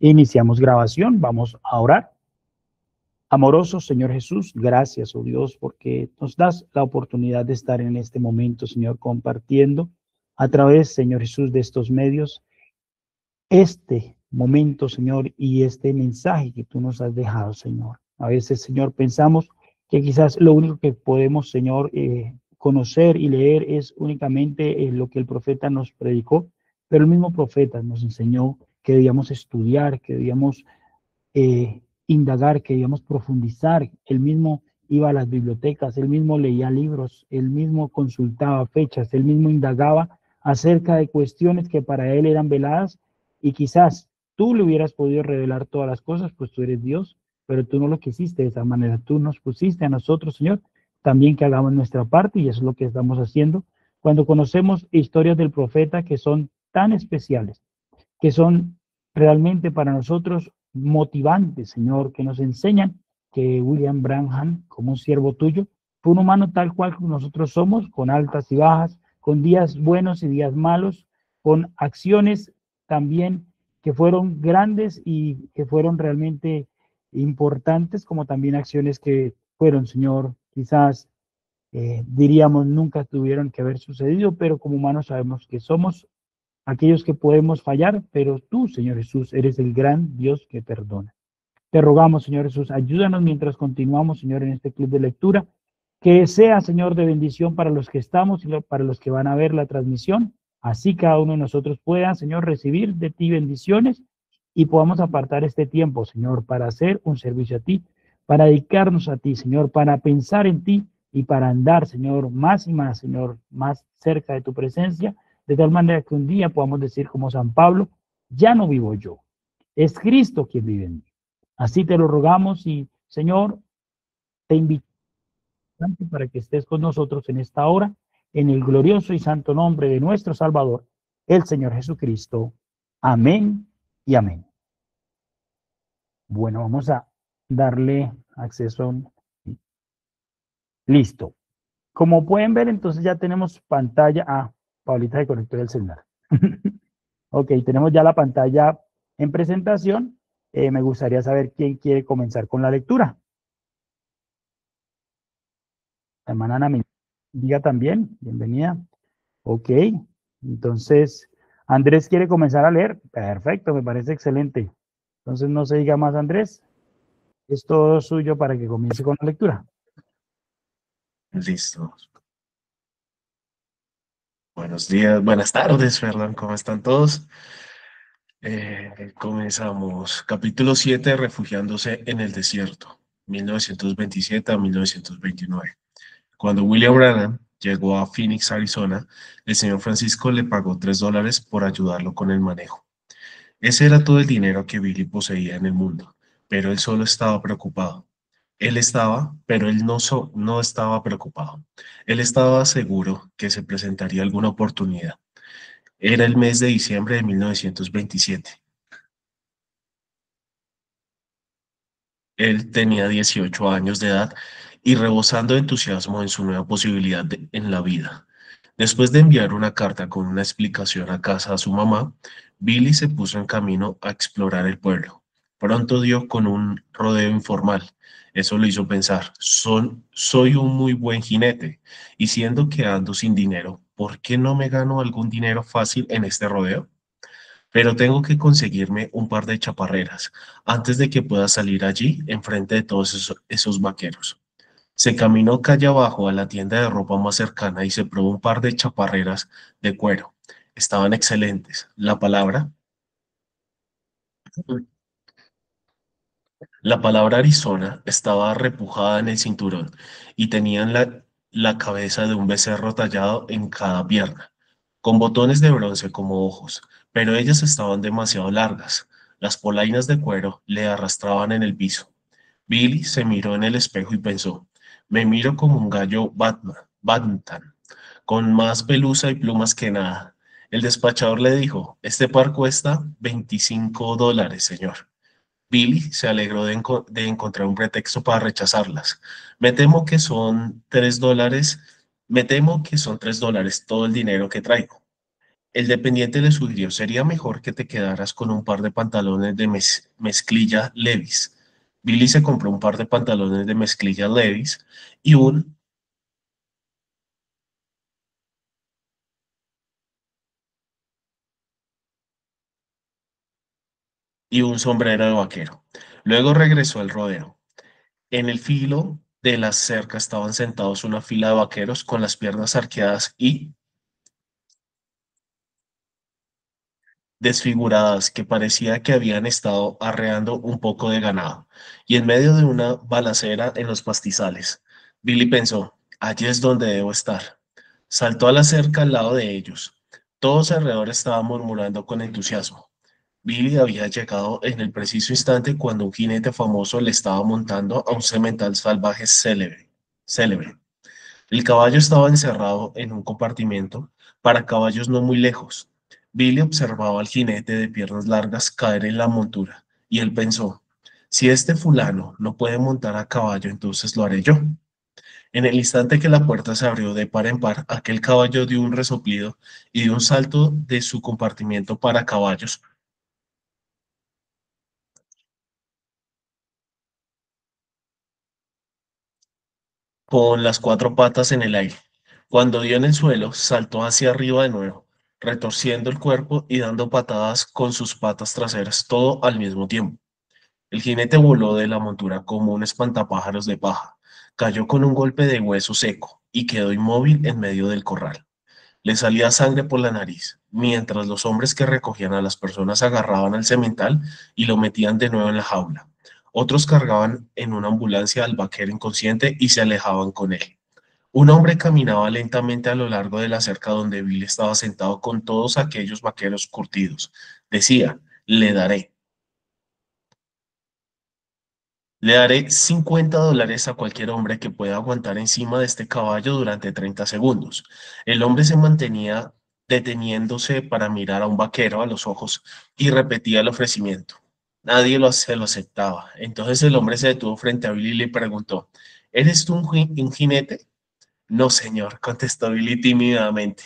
Iniciamos grabación, vamos a orar. Amoroso Señor Jesús, gracias, oh Dios, porque nos das la oportunidad de estar en este momento, Señor, compartiendo a través, Señor Jesús, de estos medios, este momento, Señor, y este mensaje que tú nos has dejado, Señor. A veces, Señor, pensamos que quizás lo único que podemos, Señor, conocer y leer es únicamente lo que el profeta nos predicó, pero el mismo profeta nos enseñó que debíamos estudiar, que debíamos indagar, que debíamos profundizar. Él mismo iba a las bibliotecas, él mismo leía libros, él mismo consultaba fechas, él mismo indagaba acerca de cuestiones que para él eran veladas y quizás tú le hubieras podido revelar todas las cosas, pues tú eres Dios, pero tú no lo quisiste de esa manera. Tú nos pusiste a nosotros, Señor, también que hagamos nuestra parte y eso es lo que estamos haciendo cuando conocemos historias del profeta que son tan especiales, que son realmente para nosotros motivantes, Señor, que nos enseñan que William Branham, como un siervo tuyo, fue un humano tal cual como nosotros somos, con altas y bajas, con días buenos y días malos, con acciones también que fueron grandes y que fueron realmente importantes, como también acciones que fueron, Señor, quizás diríamos nunca tuvieron que haber sucedido, pero como humanos sabemos que somos aquellos que podemos fallar, pero tú, Señor Jesús, eres el gran Dios que perdona. Te rogamos, Señor Jesús, ayúdanos mientras continuamos, Señor, en este club de lectura, que sea, Señor, de bendición para los que estamos y para los que van a ver la transmisión. Así cada uno de nosotros pueda, Señor, recibir de ti bendiciones y podamos apartar este tiempo, Señor, para hacer un servicio a ti, para dedicarnos a ti, Señor, para pensar en ti y para andar, Señor, más y más, Señor, más cerca de tu presencia, de tal manera que un día podamos decir como San Pablo, ya no vivo yo, es Cristo quien vive en mí. Así te lo rogamos y, Señor, te invitamos para que estés con nosotros en esta hora, en el glorioso y santo nombre de nuestro Salvador, el Señor Jesucristo. Amén y amén. Bueno, vamos a darle acceso. Listo. Como pueden ver, entonces ya tenemos pantalla. Paulita se conectó el celular. Ok, tenemos ya la pantalla en presentación. Me gustaría saber quién quiere comenzar con la lectura. La hermana Ana me diga también, bienvenida. Ok, entonces Andrés quiere comenzar a leer. Perfecto, me parece excelente. Entonces no se diga más, Andrés. Es todo suyo para que comience con la lectura. Listo. Buenos días, buenas tardes, perdón, ¿cómo están todos? Comenzamos. Capítulo 7, Refugiándose en el desierto, 1927 a 1929. Cuando William Branham llegó a Phoenix, Arizona, el señor Francisco le pagó $3 por ayudarlo con el manejo. Ese era todo el dinero que Billy poseía en el mundo, pero él solo estaba preocupado. Pero él no estaba preocupado. Él estaba seguro que se presentaría alguna oportunidad. Era el mes de diciembre de 1927. Él tenía 18 años de edad y rebosando de entusiasmo en su nueva posibilidad en la vida. Después de enviar una carta con una explicación a casa a su mamá, Billy se puso en camino a explorar el pueblo. Pronto dio con un rodeo informal. Eso lo hizo pensar, soy un muy buen jinete, y siendo que ando sin dinero, ¿por qué no me gano algún dinero fácil en este rodeo? Pero tengo que conseguirme un par de chaparreras antes de que pueda salir allí enfrente de todos esos vaqueros. Se caminó calle abajo a la tienda de ropa más cercana y se probó un par de chaparreras de cuero. Estaban excelentes. La palabra Arizona estaba repujada en el cinturón y tenían la cabeza de un becerro tallado en cada pierna, con botones de bronce como ojos, pero ellas estaban demasiado largas. Las polainas de cuero le arrastraban en el piso. Billy se miró en el espejo y pensó, me miro como un gallo Bantam, con más pelusa y plumas que nada. El despachador le dijo, este par cuesta $25, señor. Billy se alegró de encontrar un pretexto para rechazarlas. Me temo que son $3. Me temo que son $3 todo el dinero que traigo. El dependiente le sugirió, sería mejor que te quedaras con un par de pantalones de mezclilla Levi's. Billy se compró un par de pantalones de mezclilla Levi's y un sombrero de vaquero. Luego regresó al rodeo. En el filo de la cerca estaban sentados una fila de vaqueros con las piernas arqueadas y desfiguradas que parecía que habían estado arreando un poco de ganado, y en medio de una balacera en los pastizales. Billy pensó, allí es donde debo estar. Saltó a la cerca al lado de ellos. Todos alrededor estaban murmurando con entusiasmo. Billy había llegado en el preciso instante cuando un jinete famoso le estaba montando a un semental salvaje célebre. El caballo estaba encerrado en un compartimento para caballos no muy lejos. Billy observaba al jinete de piernas largas caer en la montura, y él pensó, si este fulano no puede montar a caballo, entonces lo haré yo. En el instante que la puerta se abrió de par en par, aquel caballo dio un resoplido y dio un salto de su compartimiento para caballos con las cuatro patas en el aire. Cuando dio en el suelo, saltó hacia arriba de nuevo, retorciendo el cuerpo y dando patadas con sus patas traseras, todo al mismo tiempo. El jinete voló de la montura como un espantapájaros de paja, cayó con un golpe de hueso seco y quedó inmóvil en medio del corral. Le salía sangre por la nariz, mientras los hombres que recogían a las personas agarraban al semental y lo metían de nuevo en la jaula. Otros cargaban en una ambulancia al vaquero inconsciente y se alejaban con él. Un hombre caminaba lentamente a lo largo de la cerca donde Bill estaba sentado con todos aquellos vaqueros curtidos. Decía, le daré $50 a cualquier hombre que pueda aguantar encima de este caballo durante 30 segundos. El hombre se mantenía deteniéndose para mirar a un vaquero a los ojos y repetía el ofrecimiento. Nadie se lo aceptaba. Entonces el hombre se detuvo frente a Billy y le preguntó, ¿eres tú un jinete? No, señor, contestó Billy tímidamente.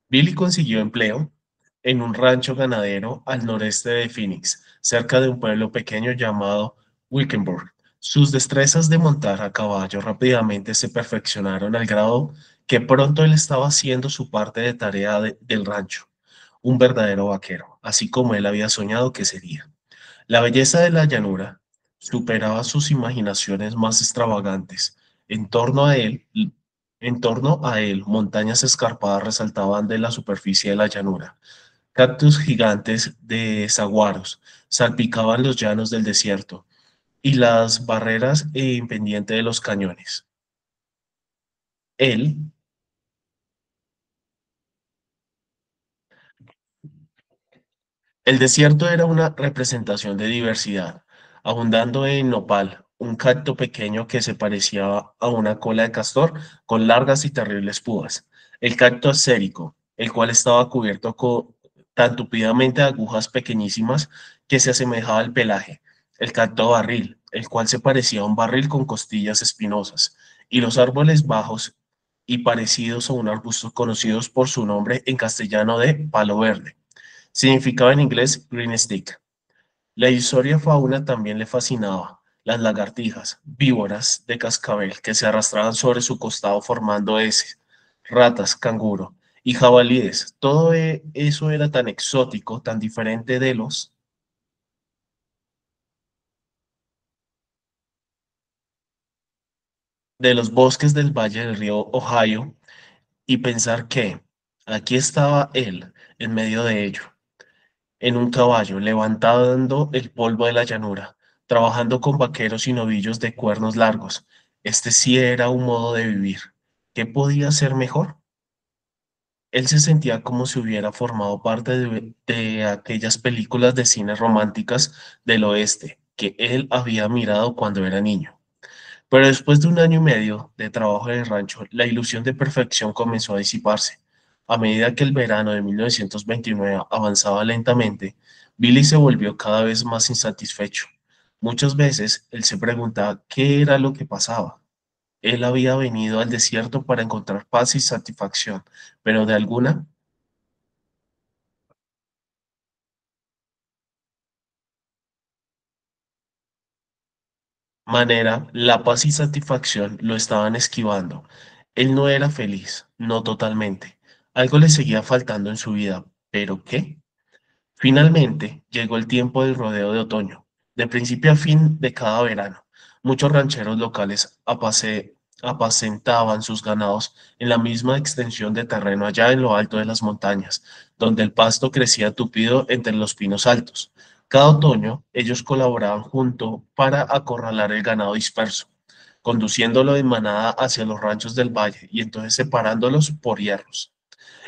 Billy consiguió empleo en un rancho ganadero al noreste de Phoenix, cerca de un pueblo pequeño llamado Wickenburg. Sus destrezas de montar a caballo rápidamente se perfeccionaron al grado que pronto él estaba haciendo su parte de tarea del rancho, un verdadero vaquero, así como él había soñado que sería. La belleza de la llanura superaba sus imaginaciones más extravagantes. En torno a él, montañas escarpadas resaltaban de la superficie de la llanura. Cactus gigantes de saguaros salpicaban los llanos del desierto y las barreras e pendiente de los cañones. Él, el desierto era una representación de diversidad, abundando en nopal, un cacto pequeño que se parecía a una cola de castor con largas y terribles púas. El cacto asérico, el cual estaba cubierto tan tupidamente de agujas pequeñísimas que se asemejaba al pelaje. El cacto barril, el cual se parecía a un barril con costillas espinosas. Y los árboles bajos y parecidos a un arbusto conocidos por su nombre en castellano de palo verde. Significaba en inglés green stick. La historia fauna también le fascinaba. Las lagartijas, víboras de cascabel que se arrastraban sobre su costado formando S, ratas, canguro y jabalíes. Todo eso era tan exótico, tan diferente de los bosques del valle del río Ohio, y pensar que aquí estaba él en medio de ello, en un caballo, levantando el polvo de la llanura, trabajando con vaqueros y novillos de cuernos largos. Este sí era un modo de vivir. ¿Qué podía ser mejor? Él se sentía como si hubiera formado parte de aquellas películas de cine románticas del oeste que él había mirado cuando era niño. Pero después de un año y medio de trabajo en el rancho, la ilusión de perfección comenzó a disiparse. A medida que el verano de 1929 avanzaba lentamente, Billy se volvió cada vez más insatisfecho. Muchas veces él se preguntaba qué era lo que pasaba. Él había venido al desierto para encontrar paz y satisfacción, pero de alguna manera, la paz y satisfacción lo estaban esquivando. Él no era feliz, no totalmente. Algo le seguía faltando en su vida, ¿pero qué? Finalmente llegó el tiempo del rodeo de otoño. De principio a fin de cada verano, muchos rancheros locales apacentaban sus ganados en la misma extensión de terreno allá en lo alto de las montañas, donde el pasto crecía tupido entre los pinos altos. Cada otoño ellos colaboraban junto para acorralar el ganado disperso, conduciéndolo en manada hacia los ranchos del valle y entonces separándolos por hierros.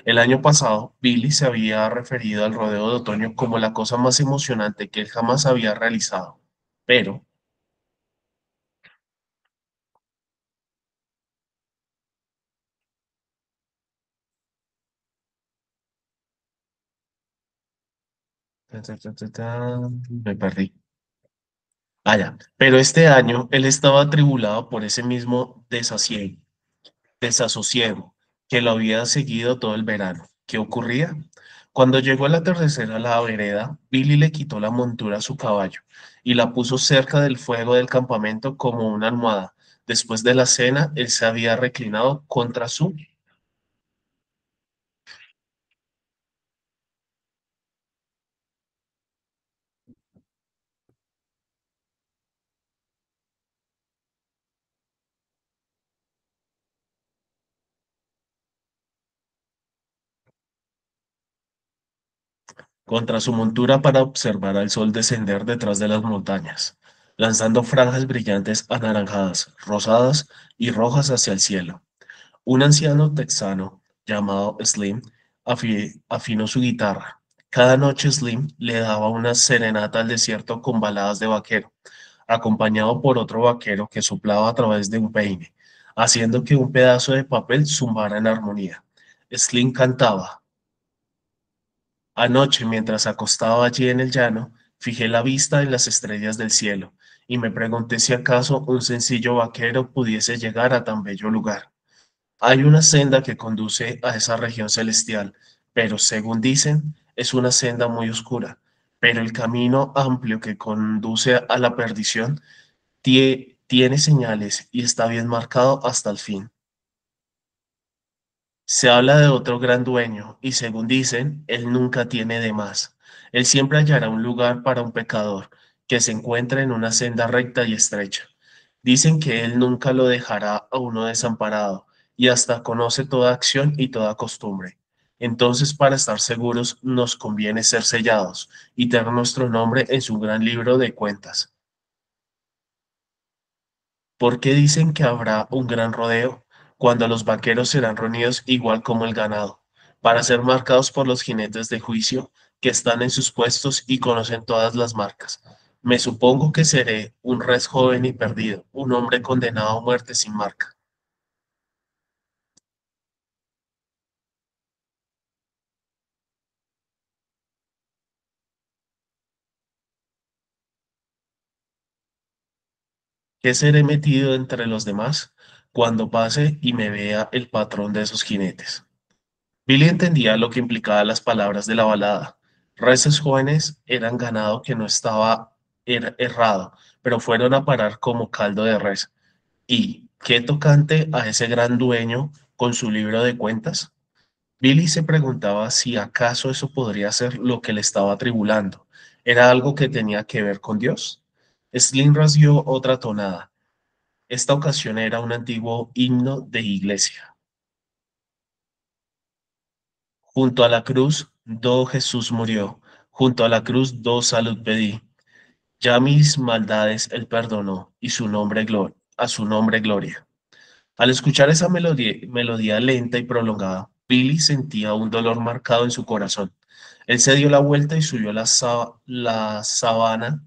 El año pasado, Billy se había referido al rodeo de otoño como la cosa más emocionante que él jamás había realizado. Pero, me perdí. Ah, ya. Pero este año él estaba atribulado por ese mismo desasosiego que lo había seguido todo el verano. ¿Qué ocurría? Cuando llegó el atardecer a la vereda, Billy le quitó la montura a su caballo y la puso cerca del fuego del campamento como una almohada. Después de la cena, él se había reclinado contra su montura para observar al sol descender detrás de las montañas, lanzando franjas brillantes anaranjadas, rosadas y rojas hacia el cielo. Un anciano texano llamado Slim afinó su guitarra. Cada noche Slim le daba una serenata al desierto con baladas de vaquero, acompañado por otro vaquero que soplaba a través de un peine, haciendo que un pedazo de papel zumbara en armonía. Slim cantaba. Anoche, mientras acostaba allí en el llano, fijé la vista en las estrellas del cielo y me pregunté si acaso un sencillo vaquero pudiese llegar a tan bello lugar. Hay una senda que conduce a esa región celestial, pero según dicen, es una senda muy oscura. Pero el camino amplio que conduce a la perdición tiene señales y está bien marcado hasta el fin. Se habla de otro gran dueño y según dicen, él nunca tiene de más. Él siempre hallará un lugar para un pecador que se encuentra en una senda recta y estrecha. Dicen que él nunca lo dejará a uno desamparado y hasta conoce toda acción y toda costumbre. Entonces, para estar seguros, nos conviene ser sellados y tener nuestro nombre en su gran libro de cuentas. ¿Por qué dicen que habrá un gran rodeo cuando los vaqueros serán reunidos igual como el ganado, para ser marcados por los jinetes de juicio que están en sus puestos y conocen todas las marcas? Me supongo que seré un res joven y perdido, un hombre condenado a muerte sin marca. ¿Qué seré metido entre los demás cuando pase y me vea el patrón de esos jinetes? Billy entendía lo que implicaban las palabras de la balada. Reses jóvenes eran ganado que no estaba errado, pero fueron a parar como caldo de res. ¿Y qué tocante a ese gran dueño con su libro de cuentas? Billy se preguntaba si acaso eso podría ser lo que le estaba atribulando. ¿Era algo que tenía que ver con Dios? Slim rasgó otra tonada. Esta ocasión era un antiguo himno de iglesia. Junto a la cruz, do Jesús murió. Junto a la cruz, do salud pedí. Ya mis maldades él perdonó y a su nombre gloria. Al escuchar esa melodía lenta y prolongada, Billy sentía un dolor marcado en su corazón. Él se dio la vuelta y subió la sábana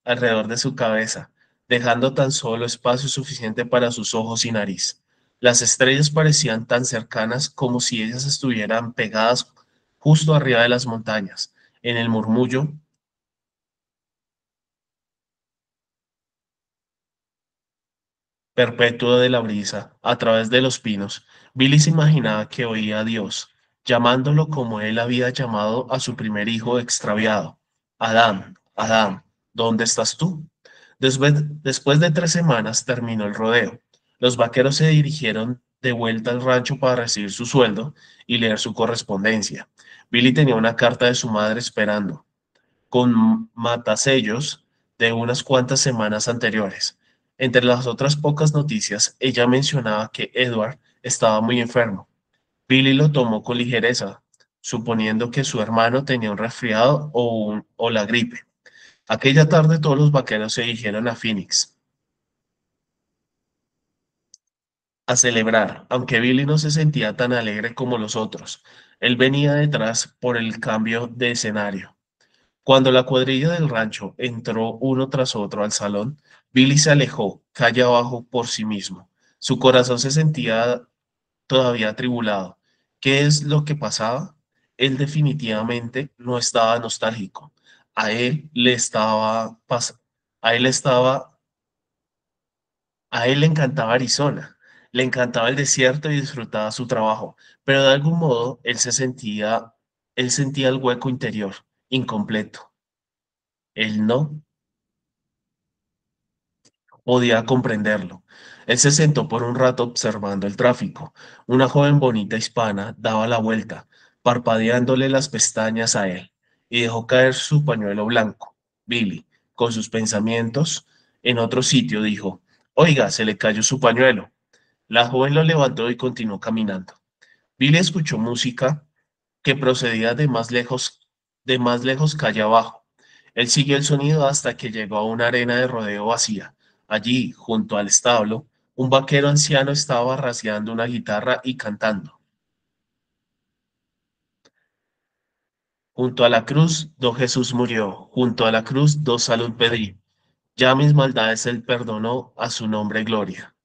alrededor de su cabeza, dejando tan solo espacio suficiente para sus ojos y nariz. Las estrellas parecían tan cercanas como si ellas estuvieran pegadas justo arriba de las montañas. En el murmullo perpetuo de la brisa, a través de los pinos, Billy se imaginaba que oía a Dios, llamándolo como él había llamado a su primer hijo extraviado. Adán, Adán, ¿dónde estás tú? Después de 3 semanas terminó el rodeo. Los vaqueros se dirigieron de vuelta al rancho para recibir su sueldo y leer su correspondencia. Billy tenía una carta de su madre esperando, con matasellos de unas cuantas semanas anteriores. Entre las otras pocas noticias, ella mencionaba que Edward estaba muy enfermo. Billy lo tomó con ligereza, suponiendo que su hermano tenía un resfriado o la gripe. Aquella tarde todos los vaqueros se dirigieron a Phoenix a celebrar, aunque Billy no se sentía tan alegre como los otros. Él venía detrás por el cambio de escenario. Cuando la cuadrilla del rancho entró uno tras otro al salón, Billy se alejó, calle abajo por sí mismo. Su corazón se sentía todavía atribulado. ¿Qué es lo que pasaba? Él definitivamente no estaba nostálgico. A él le estaba, a él estaba A él le encantaba Arizona, le encantaba el desierto y disfrutaba su trabajo, pero de algún modo él sentía el hueco interior, incompleto. Él no podía comprenderlo. Él se sentó por un rato observando el tráfico. Una joven bonita hispana daba la vuelta, parpadeándole las pestañas a él, y dejó caer su pañuelo blanco. Billy, con sus pensamientos en otro sitio, dijo, Oiga, se le cayó su pañuelo. La joven lo levantó y continuó caminando. Billy escuchó música que procedía de más lejos calle abajo. Él siguió el sonido hasta que llegó a una arena de rodeo vacía. Allí, junto al establo, un vaquero anciano estaba rasgueando una guitarra y cantando. Junto a la cruz, do Jesús murió. Junto a la cruz, do salud pedí. Ya mis maldades él perdonó, a su nombre gloria.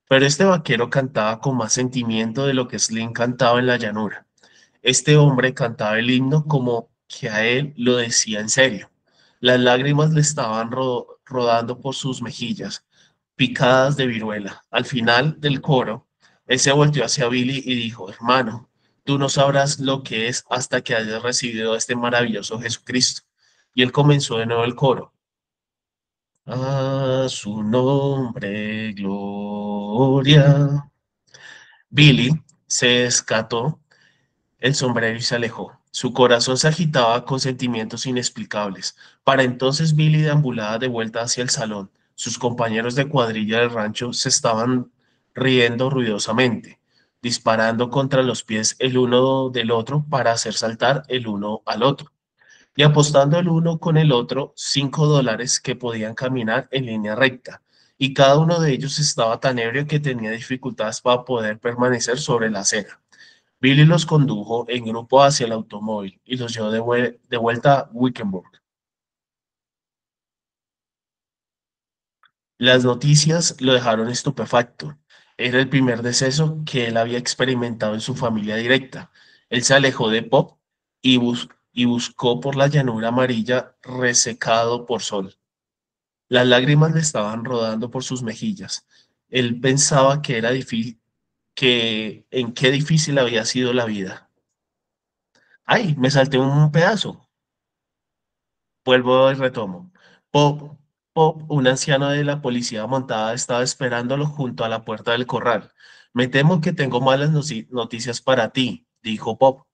Pero este vaquero cantaba con más sentimiento de lo que Slim cantaba en la llanura. Este hombre cantaba el himno como que a él lo decía en serio. Las lágrimas le estaban rodando por sus mejillas, picadas de viruela. Al final del coro, él se volteó hacia Billy y dijo, hermano, tú no sabrás lo que es hasta que hayas recibido a este maravilloso Jesucristo. Y él comenzó de nuevo el coro. A su nombre, gloria. Billy se escató el sombrero y se alejó. Su corazón se agitaba con sentimientos inexplicables. Para entonces Billy deambulaba de vuelta hacia el salón. Sus compañeros de cuadrilla del rancho se estaban riendo ruidosamente, disparando contra los pies el uno del otro para hacer saltar el uno al otro, y apostando el uno con el otro $5 que podían caminar en línea recta. Y cada uno de ellos estaba tan ebrio que tenía dificultades para poder permanecer sobre la acera. Billy los condujo en grupo hacia el automóvil y los llevó de vuelta a Wickenburg. Las noticias lo dejaron estupefacto. Era el primer deceso que él había experimentado en su familia directa. Él se alejó de Pop y buscó por la llanura amarilla resecado por sol. Las lágrimas le estaban rodando por sus mejillas. Él pensaba que era difícil, que en qué difícil había sido la vida. ¡Ay! Me salté un pedazo. Vuelvo y retomo. Pop, Pop, un anciano de la policía montada, estaba esperándolo junto a la puerta del corral. Me temo que tengo malas noticias para ti, dijo Pop.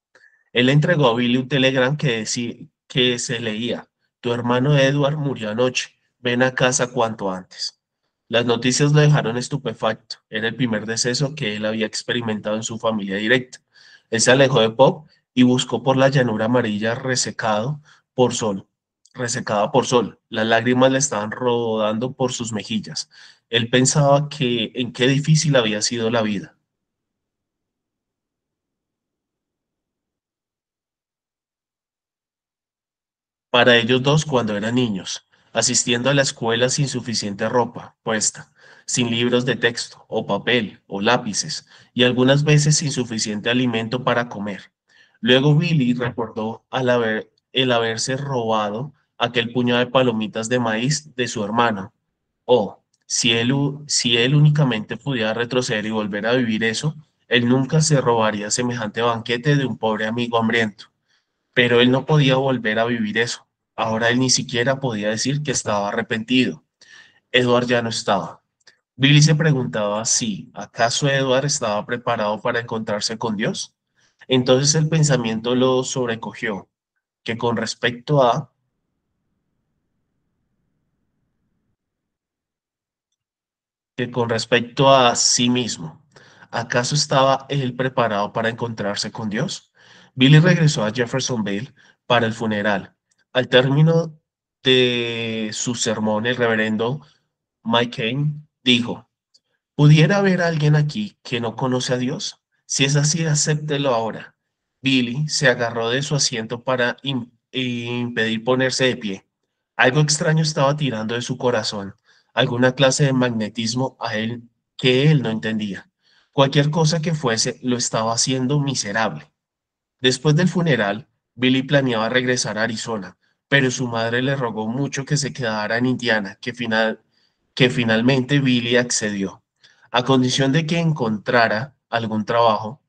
Él le entregó a Billy un telegram que se leía. Tu hermano Edward murió anoche. Ven a casa cuanto antes. Las noticias lo dejaron estupefacto. Era el primer deceso que él había experimentado en su familia directa. Él se alejó de Pop y buscó por la llanura amarilla por sol, resecada por sol. Las lágrimas le estaban rodando por sus mejillas. Él pensaba que en qué difícil había sido la vida para ellos dos cuando eran niños, asistiendo a la escuela sin suficiente ropa puesta, sin libros de texto, o papel, o lápices, y algunas veces sin suficiente alimento para comer. Luego Billy recordó el haberse robado aquel puñado de palomitas de maíz de su hermano. Oh, si él únicamente pudiera retroceder y volver a vivir eso, él nunca se robaría semejante banquete de un pobre amigo hambriento. Pero él no podía volver a vivir eso. Ahora él ni siquiera podía decir que estaba arrepentido. Edward ya no estaba. Billy se preguntaba si acaso Edward estaba preparado para encontrarse con Dios. Entonces el pensamiento lo sobrecogió, que con respecto a sí mismo. ¿Acaso estaba él preparado para encontrarse con Dios? Billy regresó a Jeffersonville para el funeral. Al término de su sermón, el reverendo Mike Kane dijo: ¿Pudiera haber alguien aquí que no conoce a Dios? Si es así, acéptelo ahora. Billy se agarró de su asiento para impedir ponerse de pie. Algo extraño estaba tirando de su corazón, alguna clase de magnetismo a él que él no entendía. Cualquier cosa que fuese lo estaba haciendo miserable. Después del funeral, Billy planeaba regresar a Arizona, pero su madre le rogó mucho que se quedara en Indiana, que finalmente Billy accedió, a condición de que encontrara algún trabajo.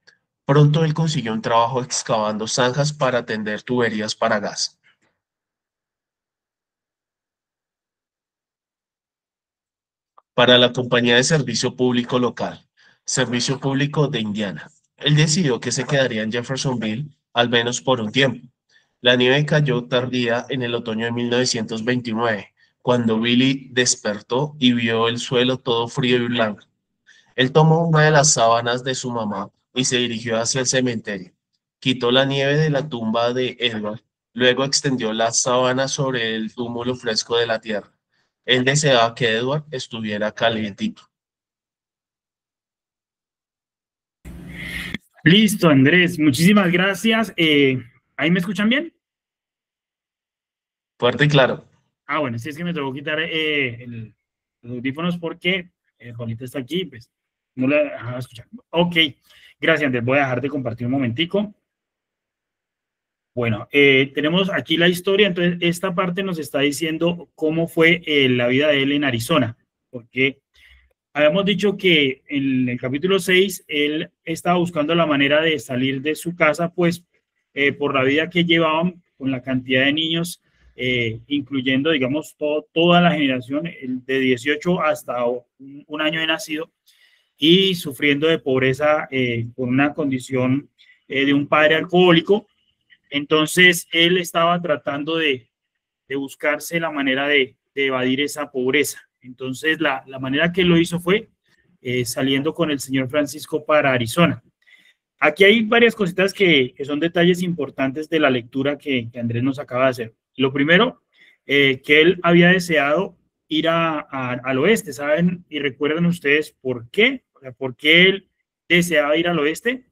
Pronto él consiguió un trabajo excavando zanjas para tender tuberías para gas, para la compañía de servicio público local, Servicio Público de Indiana. Él decidió que se quedaría en Jeffersonville al menos por un tiempo. La nieve cayó tardía en el otoño de 1929, cuando Billy despertó y vio el suelo todo frío y blanco. Él tomó una de las sábanas de su mamá y se dirigió hacia el cementerio. Quitó la nieve de la tumba de Edward, luego extendió la sábana sobre el túmulo fresco de la tierra. Él deseaba que Edward estuviera calientito. Listo, Andrés, muchísimas gracias. ¿Ahí me escuchan bien? Fuerte y claro. Ah, bueno, sí es que me tengo que quitar los audífonos porque Juanita está aquí, pues no la dejaba escuchar. Ok, gracias, Andrés. Voy a dejar de compartir un momentico. Bueno, tenemos aquí la historia, entonces esta parte nos está diciendo cómo fue la vida de él en Arizona, porque habíamos dicho que en el capítulo 6 él estaba buscando la manera de salir de su casa, pues por la vida que llevaban con la cantidad de niños, incluyendo, digamos, toda la generación de 18 hasta un año de nacido, y sufriendo de pobreza con una condición de un padre alcohólico. Entonces él estaba tratando de buscarse la manera de evadir esa pobreza. Entonces la manera que lo hizo fue saliendo con el señor Francisco para Arizona. Aquí hay varias cositas que son detalles importantes de la lectura que Andrés nos acaba de hacer. Lo primero, que él había deseado ir al oeste, ¿saben? Y recuerden ustedes por qué, o sea, por qué él deseaba ir al oeste.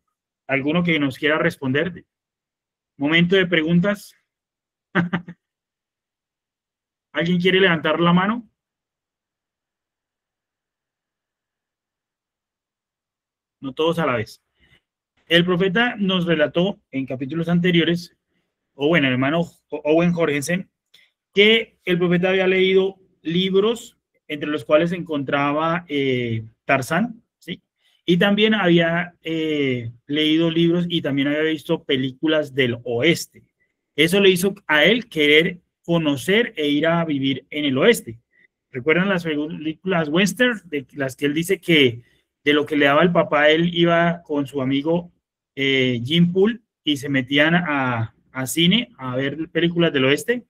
¿Alguno que nos quiera responder? Momento de preguntas. ¿Alguien quiere levantar la mano? No todos a la vez. El profeta nos relató en capítulos anteriores, o bueno, el hermano Owen Jorgensen, que el profeta había leído libros, entre los cuales se encontraba Tarzán, ¿sí? Y también había leído libros y también había visto películas del oeste. Eso le hizo a él querer conocer e ir a vivir en el oeste. ¿Recuerdan las películas western de las que él dice que de lo que le daba el papá, él iba con su amigo Jim Pool y se metían a cine a ver películas del oeste?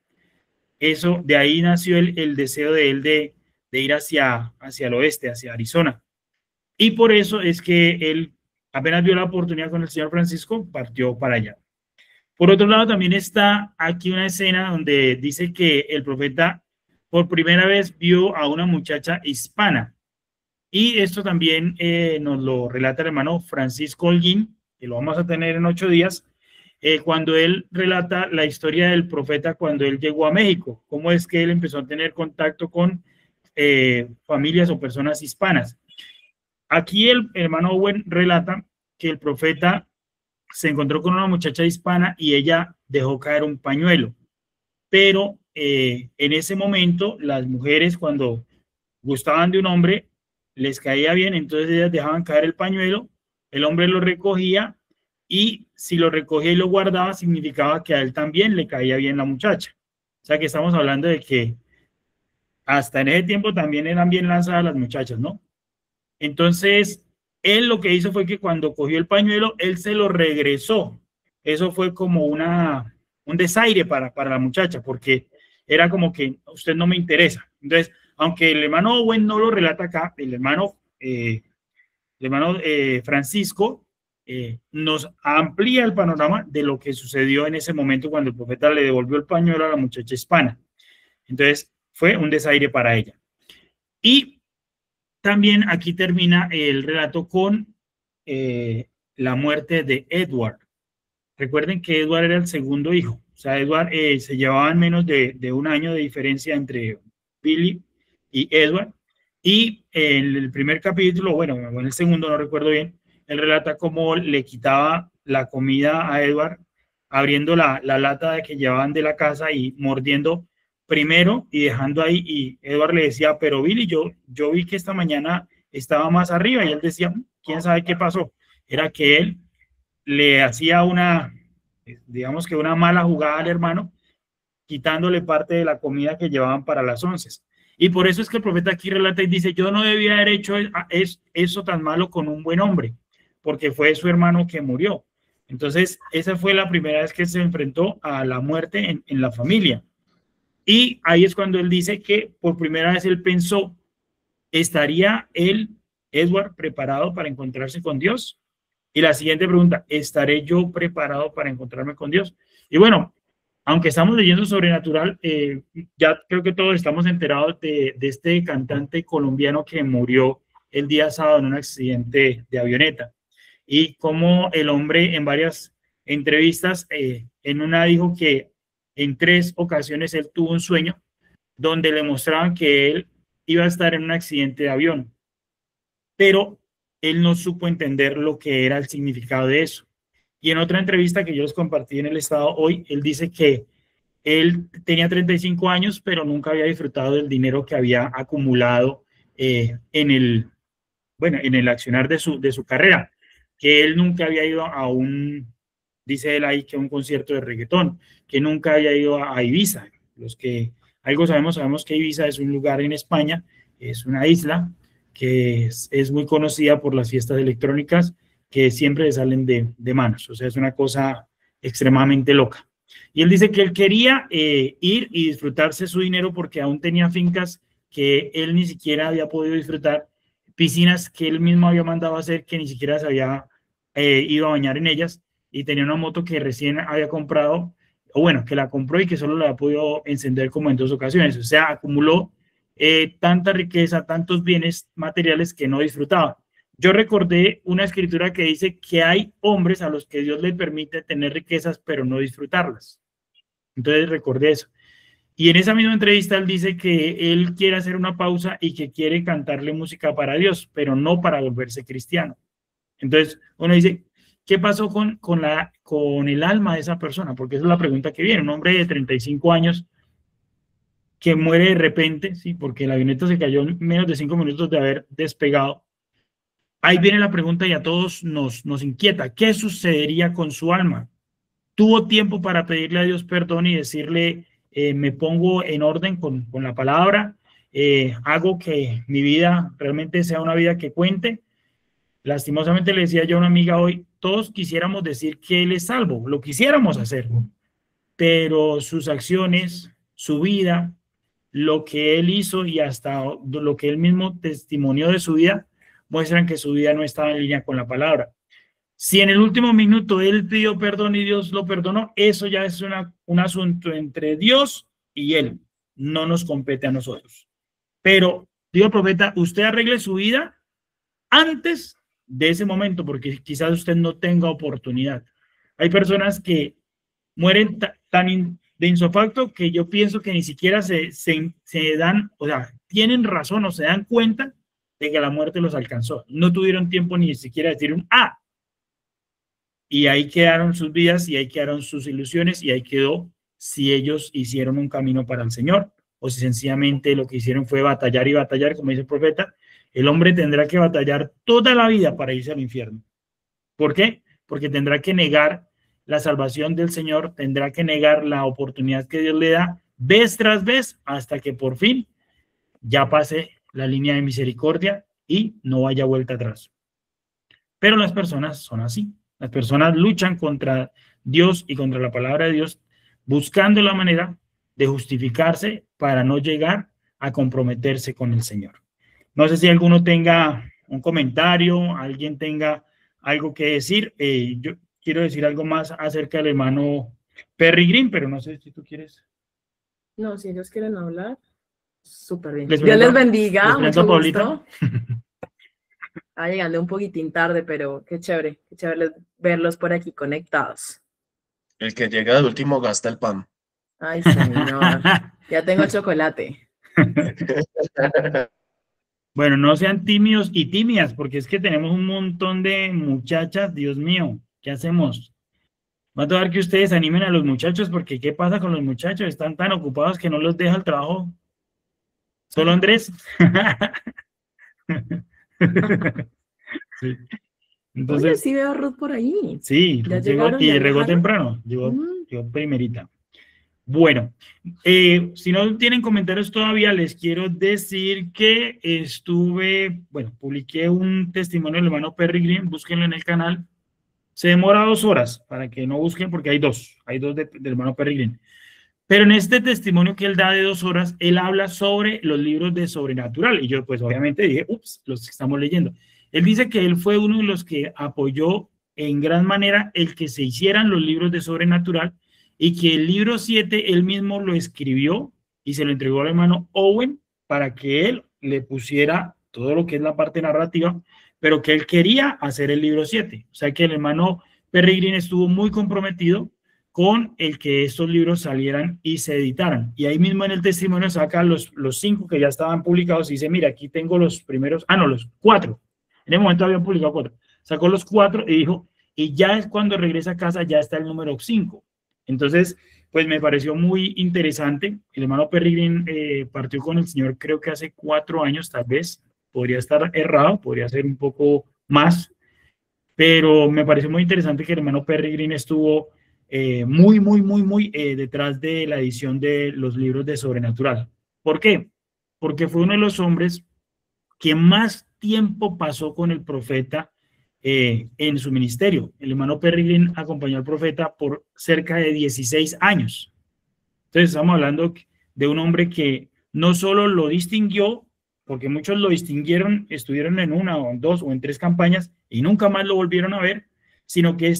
Eso, de ahí nació el deseo de él de ir hacia el oeste, hacia Arizona. Y por eso es que él apenas vio la oportunidad con el señor Francisco, partió para allá. Por otro lado, también está aquí una escena donde dice que el profeta por primera vez vio a una muchacha hispana. Y esto también nos lo relata el hermano Francisco Holguín, que lo vamos a tener en 8 días, cuando él relata la historia del profeta cuando él llegó a México, cómo es que él empezó a tener contacto con familias o personas hispanas. Aquí el hermano Owen relata que el profeta se encontró con una muchacha hispana y ella dejó caer un pañuelo, pero en ese momento las mujeres cuando gustaban de un hombre les caía bien, entonces ellas dejaban caer el pañuelo, el hombre lo recogía y si lo recogía y lo guardaba significaba que a él también le caía bien la muchacha. O sea que estamos hablando de que hasta en ese tiempo también eran bien lanzadas las muchachas, ¿no? Entonces, él lo que hizo fue que cuando cogió el pañuelo, él se lo regresó. Eso fue como un desaire para la muchacha, porque era como que usted no me interesa. Entonces, aunque el hermano Owen no lo relata acá, el hermano Francisco nos amplía el panorama de lo que sucedió en ese momento cuando el profeta le devolvió el pañuelo a la muchacha hispana. Entonces, fue un desaire para ella. Y también aquí termina el relato con la muerte de Edward. Recuerden que Edward era el segundo hijo. O sea, Edward se llevaban menos de un año de diferencia entre Billy y Edward. Y en el primer capítulo, bueno, en el segundo no recuerdo bien, él relata cómo le quitaba la comida a Edward, abriendo la lata que llevaban de la casa y mordiendo primero y dejando ahí. Y Edward le decía, pero Billy, yo vi que esta mañana estaba más arriba. Y él decía, ¿quién sabe qué pasó? Era que él le hacía digamos que una mala jugada al hermano, quitándole parte de la comida que llevaban para las 11. Y por eso es que el profeta aquí relata y dice, yo no debía haber hecho eso tan malo con un buen hombre, porque fue su hermano que murió. Entonces, esa fue la primera vez que se enfrentó a la muerte en la familia. Y ahí es cuando él dice que por primera vez él pensó, ¿estaría él, Edward, preparado para encontrarse con Dios? Y la siguiente pregunta, ¿estaré yo preparado para encontrarme con Dios? Y bueno, aunque estamos leyendo sobrenatural, ya creo que todos estamos enterados de este cantante colombiano que murió el día sábado en un accidente de avioneta. Y cómo el hombre en varias entrevistas, en una dijo que en 3 ocasiones él tuvo un sueño donde le mostraban que él iba a estar en un accidente de avión, pero él no supo entender lo que era el significado de eso. Y en otra entrevista que yo les compartí en el Estado hoy, él dice que él tenía 35 años, pero nunca había disfrutado del dinero que había acumulado en el accionar de su carrera, que él nunca había ido a dice él ahí, que a un concierto de reggaetón, que nunca había ido a Ibiza. Los que algo sabemos que Ibiza es un lugar en España, es una isla que es muy conocida por las fiestas electrónicas que siempre salen de manos. O sea, es una cosa extremadamente loca. Y él dice que él quería ir y disfrutarse su dinero porque aún tenía fincas que él ni siquiera había podido disfrutar, piscinas que él mismo había mandado a hacer que ni siquiera se había ido a bañar en ellas, y tenía una moto que recién había comprado, o bueno, que la compró y que solo la ha podido encender como en 2 ocasiones. O sea, acumuló tanta riqueza, tantos bienes materiales que no disfrutaba. Yo recordé una escritura que dice que hay hombres a los que Dios les permite tener riquezas, pero no disfrutarlas. Entonces recordé eso. Y en esa misma entrevista él dice que él quiere hacer una pausa y que quiere cantarle música para Dios, pero no para volverse cristiano. Entonces uno dice, ¿qué pasó con el alma de esa persona? Porque esa es la pregunta que viene. Un hombre de 35 años que muere de repente, ¿sí? Porque el avioneta se cayó en menos de 5 minutos de haber despegado. Ahí viene la pregunta y a todos nos inquieta. ¿Qué sucedería con su alma? ¿Tuvo tiempo para pedirle a Dios perdón y decirle, me pongo en orden con la palabra, hago que mi vida realmente sea una vida que cuente? Lastimosamente le decía yo a una amiga hoy, todos quisiéramos decir que él es salvo, lo quisiéramos hacer, pero sus acciones, su vida, lo que él hizo y hasta lo que él mismo testimonió de su vida, muestran que su vida no estaba en línea con la palabra. Si en el último minuto él pidió perdón y Dios lo perdonó, eso ya es un asunto entre Dios y él, no nos compete a nosotros. Pero, digo, profeta, usted arregle su vida antes de ese momento, porque quizás usted no tenga oportunidad. Hay personas que mueren de insofacto que yo pienso que ni siquiera se dan, o sea, tienen razón o se dan cuenta de que la muerte los alcanzó. No tuvieron tiempo ni siquiera de decir un ¡ah! Y ahí quedaron sus vidas y ahí quedaron sus ilusiones y ahí quedó si ellos hicieron un camino para el Señor o si sencillamente lo que hicieron fue batallar y batallar, como dice el profeta. El hombre tendrá que batallar toda la vida para irse al infierno. ¿Por qué? Porque tendrá que negar la salvación del Señor, tendrá que negar la oportunidad que Dios le da vez tras vez hasta que por fin ya pase la línea de misericordia y no vaya vuelta atrás. Pero las personas son así. Las personas luchan contra Dios y contra la palabra de Dios, buscando la manera de justificarse para no llegar a comprometerse con el Señor. No sé si alguno tenga un comentario, alguien tenga algo que decir. Yo quiero decir algo más acerca del hermano Perry Green, pero no sé si tú quieres. No, si ellos quieren hablar, súper bien. Les Dios les presento- bendiga, les presento mucho a Paulita. gusto. Llegando un poquitín tarde, pero qué chévere verlos por aquí conectados. El que llega de último gasta el pan. Ay, señor, ya tengo chocolate. Bueno, no sean tímidos y tímidas, porque es que tenemos un montón de muchachas, Dios mío, ¿qué hacemos? Va a tocar que ustedes animen a los muchachos, porque ¿qué pasa con los muchachos? Están tan ocupados que no los deja el trabajo. ¿Solo Andrés? Sí. Entonces, Oye, sí veo a Ruth por ahí. sí, ¿Ya llegó llegaron? y ¿Ya llegó viajaron? temprano, llegó primerita. Bueno, si no tienen comentarios todavía, les quiero decir que publiqué un testimonio del hermano Perry Green, búsquenlo en el canal. Se demora 2 horas, para que no busquen, porque hay dos del hermano Perry Green. Pero en este testimonio que él da de 2 horas, él habla sobre los libros de sobrenatural. Y yo, pues obviamente dije, ups, los que estamos leyendo. Él dice que él fue uno de los que apoyó en gran manera el que se hicieran los libros de sobrenatural y que el libro 7 él mismo lo escribió y se lo entregó al hermano Owen para que él le pusiera todo lo que es la parte narrativa, pero que él quería hacer el libro 7. O sea que el hermano Perry Green estuvo muy comprometido con el que estos libros salieran y se editaran. Y ahí mismo en el testimonio saca los 5 que ya estaban publicados y dice, mira, aquí tengo los primeros, los 4. En el momento habían publicado 4. Sacó los 4 y dijo, y ya es cuando regresa a casa, ya está el número 5. Entonces, pues me pareció muy interesante. El hermano Perry Green partió con el Señor creo que hace 4 años, tal vez. Podría estar errado, podría ser un poco más. Pero me pareció muy interesante que el hermano Perry Green estuvo muy detrás de la edición de los libros de Sobrenatural. ¿Por qué? Porque fue uno de los hombres que más tiempo pasó con el profeta en su ministerio. El hermano Perry Green acompañó al profeta por cerca de 16 años. Entonces estamos hablando de un hombre que no solo lo distinguió, porque muchos lo distinguieron, estuvieron en 1 o en 2 o en 3 campañas y nunca más lo volvieron a ver, sino que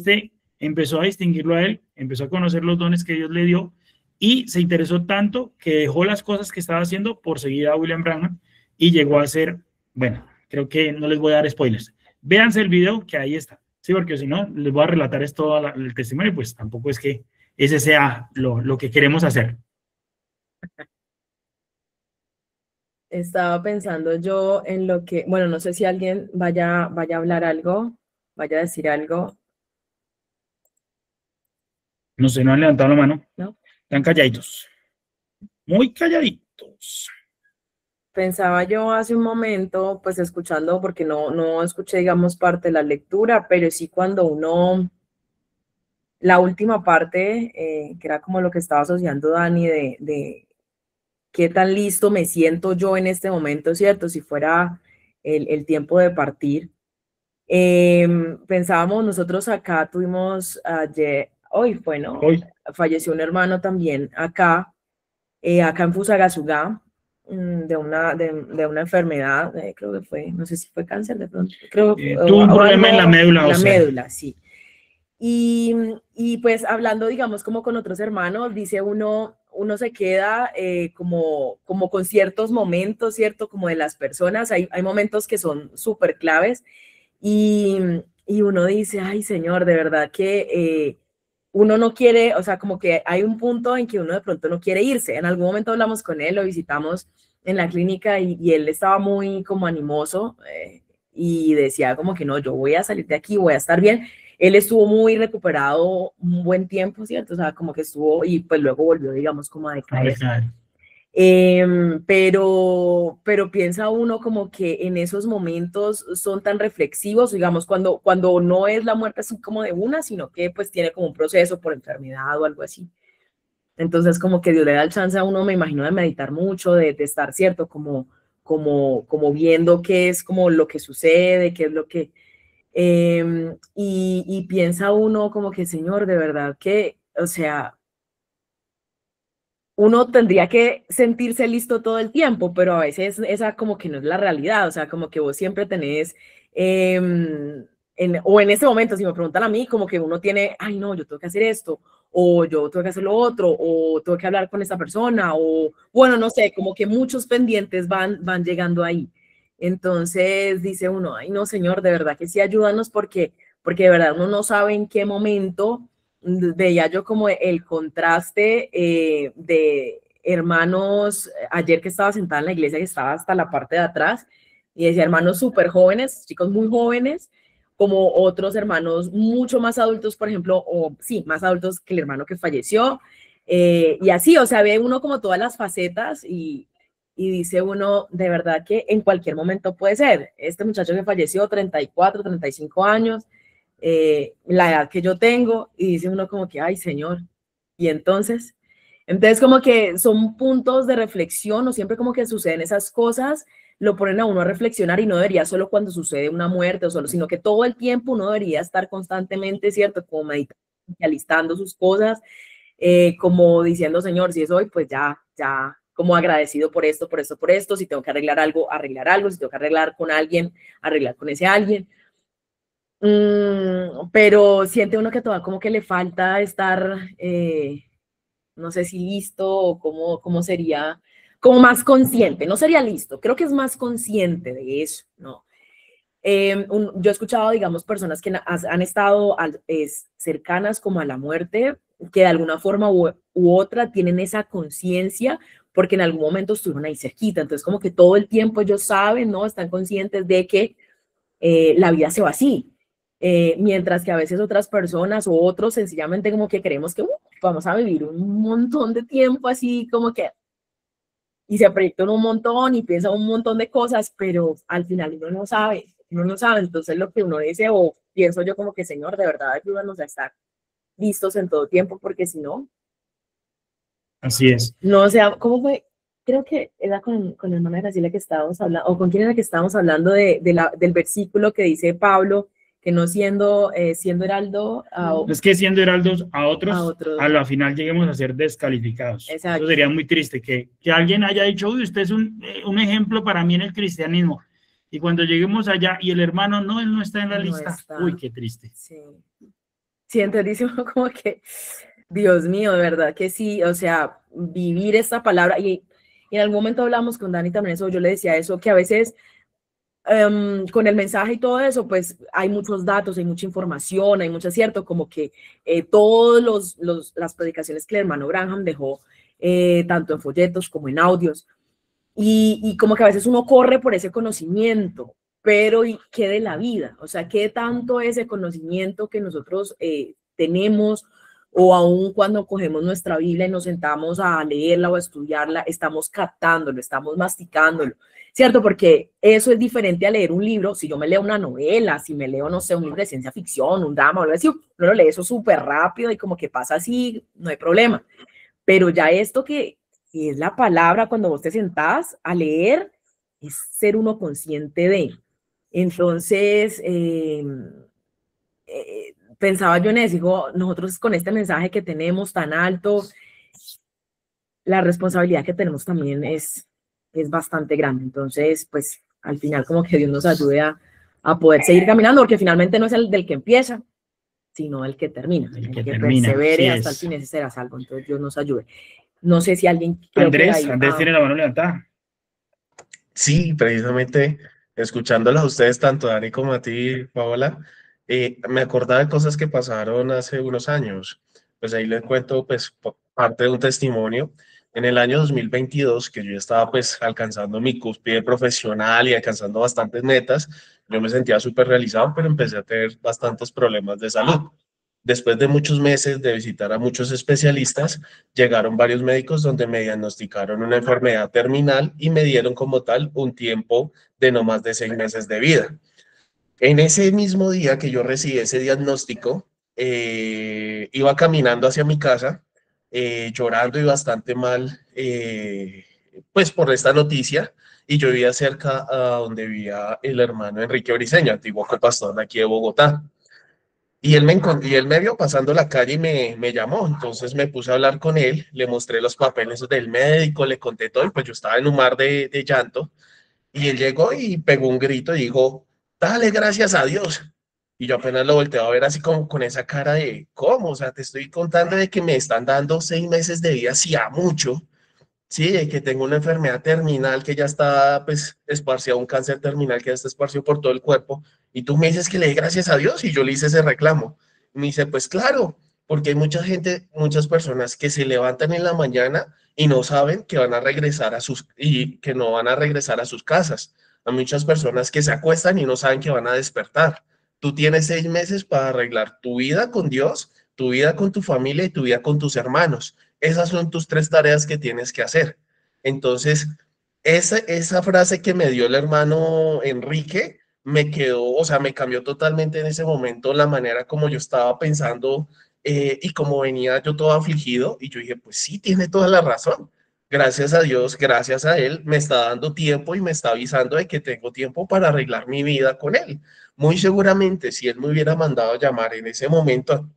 empezó a distinguirlo a él, empezó a conocer los dones que Dios le dio y se interesó tanto que dejó las cosas que estaba haciendo por seguir a William Branham y llegó a ser, bueno, creo que no les voy a dar spoilers. Véanse el video que ahí está, sí, porque si no, les voy a relatar todo el testimonio, pues tampoco es que ese sea lo que queremos hacer. Estaba pensando yo en lo que, bueno, no sé si alguien vaya a hablar algo, vaya a decir algo. No sé, no han levantado la mano. ¿No? Están calladitos. Muy calladitos. Pensaba yo hace un momento, pues escuchando, porque no escuché, digamos, parte de la lectura, pero sí cuando la última parte, que era como lo que estaba asociando Dani, de qué tan listo me siento yo en este momento, ¿cierto? Si fuera el tiempo de partir. Pensábamos, nosotros acá tuvimos ayer, hoy fue, ¿no? Hoy. Falleció un hermano también acá en Fusagasugá, de una enfermedad, creo que fue, no sé si fue cáncer de pronto, creo tuvo un problema en la médula ósea. La médula, sí. Y pues hablando, digamos, como con otros hermanos, dice uno se queda como con ciertos momentos, ¿cierto? Como de las personas, hay momentos que son súper claves y uno dice, ay, Señor, de verdad que uno no quiere, o sea, como que hay un punto en que uno de pronto no quiere irse. En algún momento hablamos con él, lo visitamos en la clínica y él estaba muy como animoso y decía como que no, yo voy a salir de aquí, voy a estar bien. Él estuvo muy recuperado un buen tiempo, ¿cierto? O sea, como que estuvo y pues luego volvió, digamos, como a decaer. Pero piensa uno como que en esos momentos son tan reflexivos, digamos, cuando no es la muerte así como de una, sino que pues tiene como un proceso por enfermedad o algo así. Entonces como que Dios le da el chance a uno, me imagino, de meditar mucho, de estar, ¿cierto? Como viendo qué es como lo que sucede, qué es lo que... y piensa uno como que, Señor, de verdad que, o sea, uno tendría que sentirse listo todo el tiempo, pero a veces esa como que no es la realidad, o sea, como que vos siempre tenés, o en ese momento, si me preguntan a mí, como que uno tiene, ay no, yo tengo que hacer esto, o yo tengo que hacer lo otro, o tengo que hablar con esta persona, o bueno, no sé, como que muchos pendientes van llegando ahí. Entonces dice uno, ay no, Señor, de verdad que sí, ayúdanos porque de verdad uno no sabe en qué momento veía yo como el contraste de hermanos, ayer que estaba sentada en la iglesia, que estaba hasta la parte de atrás, y decía hermanos súper jóvenes, chicos muy jóvenes, como otros hermanos mucho más adultos, por ejemplo, o sí, más adultos que el hermano que falleció, y así, o sea, ve uno como todas las facetas y dice uno, de verdad que en cualquier momento puede ser. Este muchacho que falleció, 34, 35 años, la edad que yo tengo, y dice uno como que, ay, Señor, y entonces como que son puntos de reflexión, o siempre como que suceden esas cosas, lo ponen a uno a reflexionar y no debería solo cuando sucede una muerte o solo, sino que todo el tiempo uno debería estar constantemente, ¿cierto? Como meditando, alistando sus cosas, como diciendo, Señor, si es hoy, pues ya, como agradecido por esto, por esto, por esto, si tengo que arreglar algo, si tengo que arreglar con alguien, arreglar con ese alguien. Pero siente uno que todavía como que le falta estar, no sé si listo o cómo sería, como más consciente, no sería listo, creo que es más consciente de eso, ¿no? Yo he escuchado, digamos, personas que han estado cercanas como a la muerte, que de alguna forma u otra tienen esa conciencia porque en algún momento estuvieron ahí cerquita, entonces como que todo el tiempo ellos saben, ¿no? Están conscientes de que la vida se va así. Mientras que a veces otras personas o otros sencillamente como que creemos que vamos a vivir un montón de tiempo así como que y se proyectan un montón y piensa un montón de cosas, pero al final uno no sabe, entonces lo que uno dice o pienso yo como que Señor, de verdad ayúdanos a estar listos en todo tiempo, porque si no, Así es. no, o sea, ¿cómo fue? Creo que era con la hermana Graciela que estábamos hablando, o con quién era que estábamos hablando del versículo que dice Pablo, que no siendo heraldo Es que siendo heraldos a a otros, otros. a la final lleguemos a ser descalificados. Exacto. Eso sería muy triste, que alguien haya dicho, uy, usted es un ejemplo para mí en el cristianismo. Y cuando lleguemos allá y el hermano, no, él no está en la No lista. está. Uy, qué triste. Sí. Sí, entonces dice uno como que, Dios mío, de verdad que sí, o sea, vivir esta palabra, y en algún momento hablamos con Dani también eso, yo le decía eso, que a veces con el mensaje y todo eso, pues hay muchos datos, hay mucha información, hay mucho cierto, como que todas las predicaciones que el hermano Branham dejó, tanto en folletos como en audios, y como que a veces uno corre por ese conocimiento, pero ¿y qué de la vida? O sea, ¿qué tanto ese conocimiento que nosotros tenemos o aún cuando cogemos nuestra Biblia y nos sentamos a leerla o a estudiarla, estamos captándolo, estamos masticándolo, ¿cierto? Porque eso es diferente a leer un libro. Si yo me leo una novela, si me leo, no sé, un libro de ciencia ficción, un drama, o algo así, uno lo lee eso súper rápido y como que pasa así, no hay problema. Pero ya esto que es la palabra, cuando vos te sentás a leer, es ser uno consciente de. Entonces, pensaba yo en eso, digo, nosotros con este mensaje que tenemos tan alto, la responsabilidad que tenemos también es bastante grande. Entonces, pues al final como que Dios nos ayude a poder seguir caminando, porque finalmente no es el del que empieza, sino el que termina, el que termina, persevere sí hasta el es. fin, ese será salvo. Entonces Dios nos ayude. No sé si alguien... Andrés tiene la mano levantada. Sí, precisamente escuchándolas a ustedes, tanto a Dani como a ti, Paola, me acordaba de cosas que pasaron hace unos años. Pues ahí les cuento pues parte de un testimonio. En el año 2022, que yo ya estaba pues alcanzando mi cúspide profesional y alcanzando bastantes metas, yo me sentía súper realizado, pero empecé a tener bastantes problemas de salud. Después de muchos meses de visitar a muchos especialistas, llegaron varios médicos donde me diagnosticaron una enfermedad terminal y me dieron como tal un tiempo de no más de 6 meses de vida. En ese mismo día que yo recibí ese diagnóstico, iba caminando hacia mi casa llorando y bastante mal, pues por esta noticia, y yo vivía cerca a donde vivía el hermano Enrique Briceño, antiguo copastor de aquí de Bogotá. Y él me vio pasando la calle y me llamó. Entonces me puse a hablar con él, le mostré los papeles del médico, le conté todo, y pues yo estaba en un mar de llanto. Y él llegó y pegó un grito y dijo, dale gracias a Dios. Y yo apenas lo volteé a ver así como con esa cara de, ¿cómo? O sea, te estoy contando de que me están dando 6 meses de vida, si a mucho. Sí, de que tengo una enfermedad terminal que ya está, pues, esparcida, un cáncer terminal que ya está esparcido por todo el cuerpo, y tú me dices que le dé gracias a Dios, y yo le hice ese reclamo. Y me dice, pues claro, porque hay mucha gente, muchas personas que se levantan en la mañana y no saben que van a regresar y que no van a regresar a sus casas. Hay muchas personas que se acuestan y no saben que van a despertar. Tú tienes 6 meses para arreglar tu vida con Dios, tu vida con tu familia y tu vida con tus hermanos. Esas son tus 3 tareas que tienes que hacer. Entonces, esa frase que me dio el hermano Enrique me quedó, o sea, me cambió totalmente en ese momento la manera como yo estaba pensando, y como venía yo todo afligido, y yo dije, pues sí, tiene toda la razón. Gracias a Dios, gracias a Él, me está dando tiempo y me está avisando de que tengo tiempo para arreglar mi vida con Él. Muy seguramente, si Él me hubiera mandado a llamar en ese momento,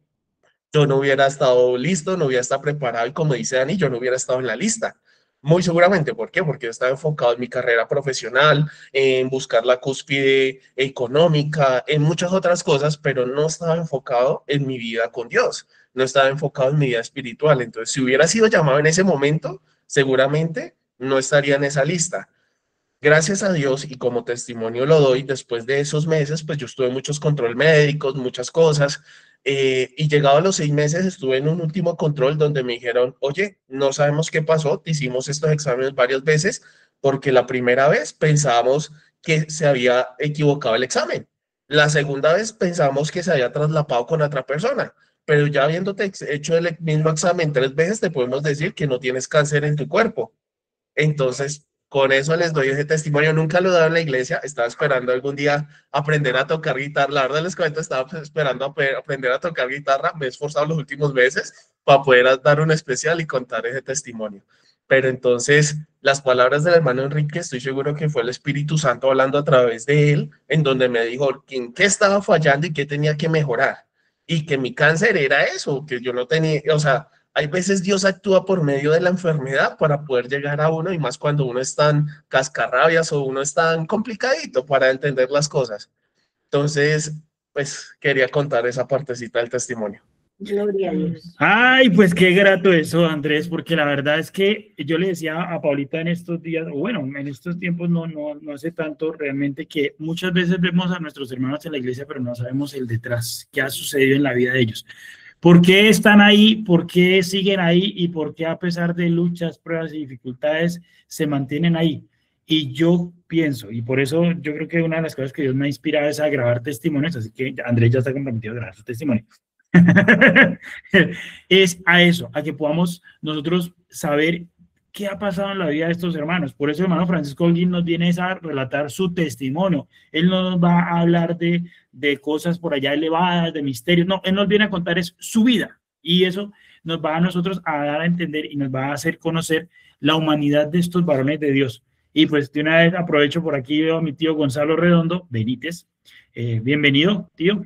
yo no hubiera estado listo, no hubiera estado preparado, y como dice Dani, yo no hubiera estado en la lista. Muy seguramente, ¿por qué? Porque yo estaba enfocado en mi carrera profesional, en buscar la cúspide económica, en muchas otras cosas, pero no estaba enfocado en mi vida con Dios, no estaba enfocado en mi vida espiritual. Entonces, si hubiera sido llamado en ese momento, seguramente no estaría en esa lista. Gracias a Dios, y como testimonio lo doy, después de esos meses, pues yo estuve en muchos controles médicos, muchas cosas, y llegado a los 6 meses estuve en un último control donde me dijeron, oye, no sabemos qué pasó, te hicimos estos exámenes varias veces porque la primera vez pensábamos que se había equivocado el examen, la segunda vez pensamos que se había traslapado con otra persona, pero ya habiéndote hecho el mismo examen 3 veces, te podemos decir que no tienes cáncer en tu cuerpo. Entonces, con eso les doy ese testimonio. Nunca lo he dado en la iglesia. Estaba esperando algún día aprender a tocar guitarra. La verdad les cuento, estaba esperando aprender a tocar guitarra. Me he esforzado los últimos meses para poder dar un especial y contar ese testimonio. Pero entonces, las palabras del hermano Enrique, estoy seguro que fue el Espíritu Santo hablando a través de él, en donde me dijo en qué estaba fallando y qué tenía que mejorar. Y que mi cáncer era eso, que yo no tenía, o sea, hay veces Dios actúa por medio de la enfermedad para poder llegar a uno, y más cuando uno es tan cascarrabias o uno es tan complicadito para entender las cosas. Entonces, pues quería contar esa partecita del testimonio. Gloria a Dios. Ay, pues qué grato eso, Andrés, porque la verdad es que yo le decía a Paulita en estos días, o bueno, en estos tiempos no hace tanto realmente, que muchas veces vemos a nuestros hermanos en la iglesia, pero no sabemos el detrás, qué ha sucedido en la vida de ellos. ¿Por qué están ahí? ¿Por qué siguen ahí? ¿Y por qué a pesar de luchas, pruebas y dificultades se mantienen ahí? Y yo pienso, y por eso yo creo que una de las cosas que Dios me ha inspirado es a grabar testimonios, así que Andrés ya está comprometido a grabar su testimonio. Es a eso, a que podamos nosotros saber qué ha pasado en la vida de estos hermanos. Por eso el hermano Francisco Holguín nos viene a relatar su testimonio. Él no nos va a hablar de cosas por allá elevadas, de misterios. No, él nos viene a contar es su vida, y eso nos va a nosotros a dar a entender y nos va a hacer conocer la humanidad de estos varones de Dios. Y pues de una vez aprovecho, por aquí veo a mi tío Gonzalo Redondo Benítez. Bienvenido, tío.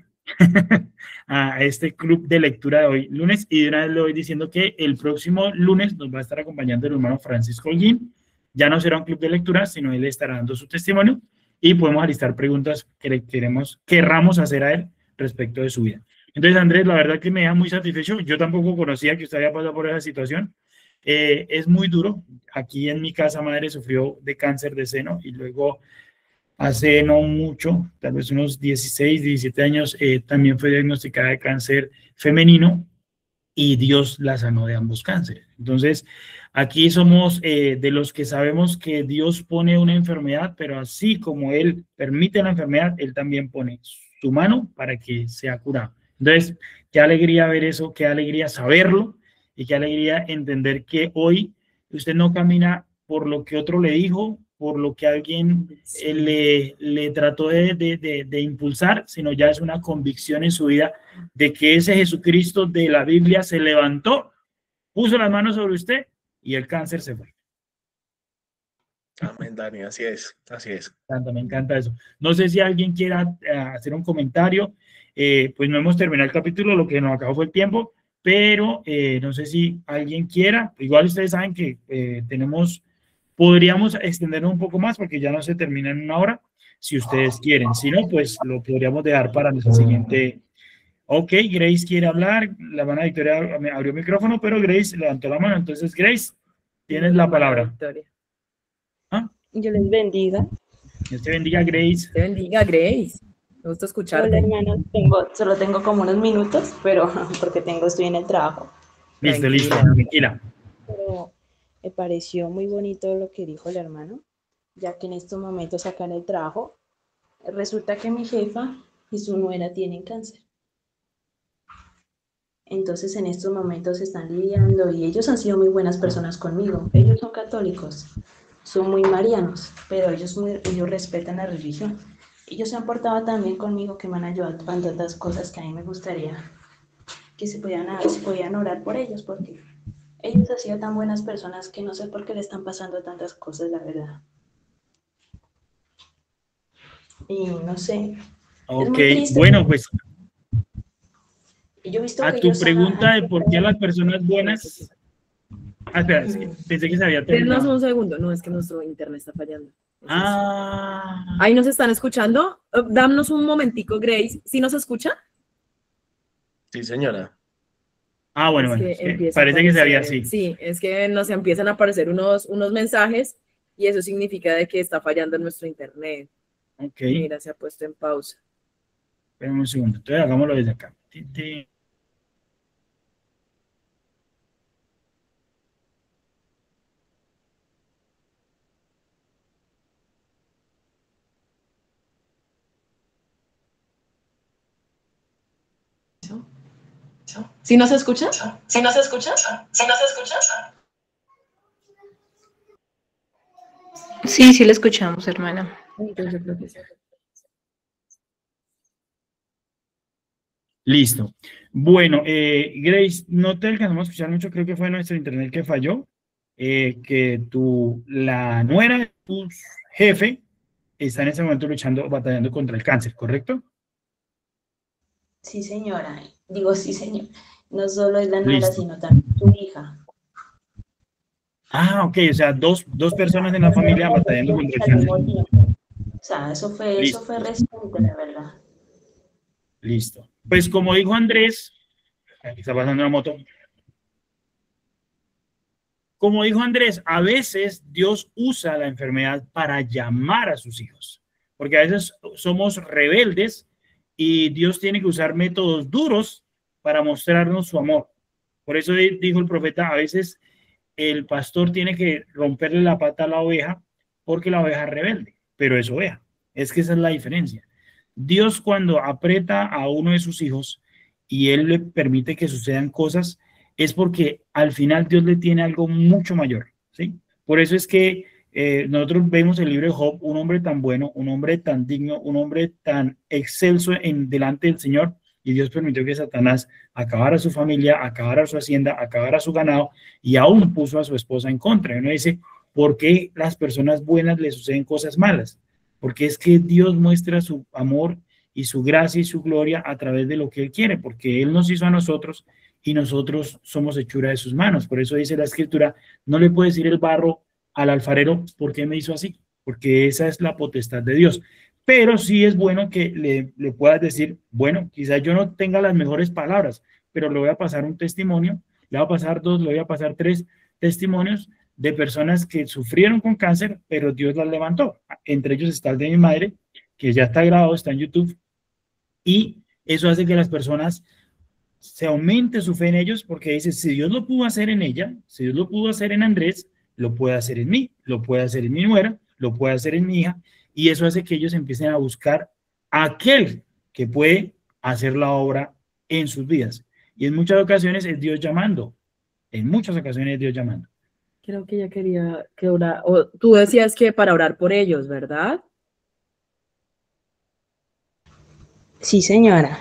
A este club de lectura de hoy lunes, y de una vez le voy diciendo que el próximo lunes nos va a estar acompañando el hermano Francisco Holguín. Ya no será un club de lectura, sino él estará dando su testimonio y podemos alistar preguntas que le querramos hacer a él respecto de su vida. Entonces, Andrés, la verdad que me deja muy satisfecho. Yo tampoco conocía que usted había pasado por esa situación. Es muy duro. Aquí en mi casa madre sufrió de cáncer de seno, y luego hace no mucho, tal vez unos 16, 17 años, también fue diagnosticada de cáncer femenino, y Dios la sanó de ambos cánceres. Entonces, aquí somos de los que sabemos que Dios pone una enfermedad, pero así como Él permite la enfermedad, Él también pone su mano para que sea curado. Entonces, qué alegría ver eso, qué alegría saberlo, y qué alegría entender que hoy usted no camina por lo que otro le dijo, por lo que alguien le trató de impulsar, sino ya es una convicción en su vida de que ese Jesucristo de la Biblia se levantó puso las manos sobre usted y el cáncer se fue. Amén, Dani, así es, así es. Me encanta eso. No sé si alguien quiera hacer un comentario. Pues no hemos terminado el capítulo, lo que nos acabó fue el tiempo, pero no sé si alguien quiera. Igual ustedes saben que podríamos extendernos un poco más porque ya no se termina en una hora, si ustedes quieren. Si no, pues lo podríamos dejar para el siguiente. Ok, Grace quiere hablar. La hermana Victoria me abrió el micrófono, pero Grace levantó la mano. Entonces, Grace, tienes la palabra. Victoria. ¿Ah? Yo les bendiga. Dios te bendiga, Grace. Te bendiga, Grace. Me gusta escucharte. Hola, hermanos. Solo tengo como unos minutos, pero porque estoy en el trabajo. Listo, tranquila. Pero me pareció muy bonito lo que dijo el hermano, ya que en estos momentos acá en el trabajo, resulta que mi jefa y su nuera tienen cáncer. Entonces en estos momentos se están lidiando y ellos han sido muy buenas personas conmigo. Ellos son católicos, son muy marianos, pero ellos respetan la religión. Ellos se han portado tan bien conmigo que me han ayudado en tantas cosas que a mí me gustaría que se podían orar por ellos, porque ellos han sido tan buenas personas que no sé por qué le están pasando tantas cosas, la verdad. Y no sé. Ok, bueno, pues yo he visto a que tu pregunta de por qué a las personas buenas... espera, pensé que se había terminado. Denos un segundo, no, es que nuestro internet está fallando. Ah. Ahí nos están escuchando. Dámonos un momentico, Grace. ¿Sí nos escucha? Sí, señora. Ah, bueno, parece que se había así. Sí, es que nos empiezan a aparecer unos mensajes y eso significa de que está fallando nuestro internet. Ok. Mira, se ha puesto en pausa. Espera un segundo, entonces hagámoslo desde acá. ¿Sí nos escucha? ¿Sí nos escucha? ¿Sí nos escucha? Sí, sí le escuchamos, hermana. Listo. Bueno, Grace, no te alcanzamos a escuchar mucho, creo que fue nuestro internet que falló, que la nuera de tu jefe está en ese momento batallando contra el cáncer, ¿correcto? Sí, señora. Digo, sí, señor. No solo es la nuera, sino también su hija. Ah, ok, o sea, dos personas en la familia batallando contra el cáncer. O sea, eso fue reciente, la verdad. Listo. Pues como dijo Andrés, aquí está pasando una moto. Como dijo Andrés, a veces Dios usa la enfermedad para llamar a sus hijos, porque a veces somos rebeldes y Dios tiene que usar métodos duros para mostrarnos su amor. Por eso dijo el profeta, a veces el pastor tiene que romperle la pata a la oveja porque la oveja es rebelde, pero es oveja. Es que esa es la diferencia. Dios cuando aprieta a uno de sus hijos y él le permite que sucedan cosas, es porque al final Dios le tiene algo mucho mayor, ¿sí? Por eso es que nosotros vemos el libro de Job, un hombre tan bueno, un hombre tan digno, un hombre tan excelso delante del Señor, y Dios permitió que Satanás acabara su familia, acabara su hacienda, acabara su ganado, y aún puso a su esposa en contra. Y uno dice, ¿por qué las personas buenas le suceden cosas malas? Porque es que Dios muestra su amor y su gracia y su gloria a través de lo que Él quiere, porque Él nos hizo a nosotros y nosotros somos hechura de sus manos. Por eso dice la Escritura, no le puede decir el barro al alfarero, ¿por qué me hizo así? Porque esa es la potestad de Dios. Pero sí es bueno que le puedas decir, bueno, quizás yo no tenga las mejores palabras, pero le voy a pasar un testimonio, le voy a pasar 2, le voy a pasar 3 testimonios de personas que sufrieron con cáncer, pero Dios las levantó. Entre ellos está el de mi madre, que ya está grabado, está en YouTube, y eso hace que las personas se aumente su fe en ellos, porque dice, si Dios lo pudo hacer en ella, si Dios lo pudo hacer en Andrés, lo puede hacer en mí, lo puede hacer en mi nuera, lo puede hacer en mi hija, y eso hace que ellos empiecen a buscar a aquel que puede hacer la obra en sus vidas. Y en muchas ocasiones es Dios llamando, en muchas ocasiones es Dios llamando. Creo que ella quería que orar, o tú decías que para orar por ellos, ¿verdad? Sí, señora.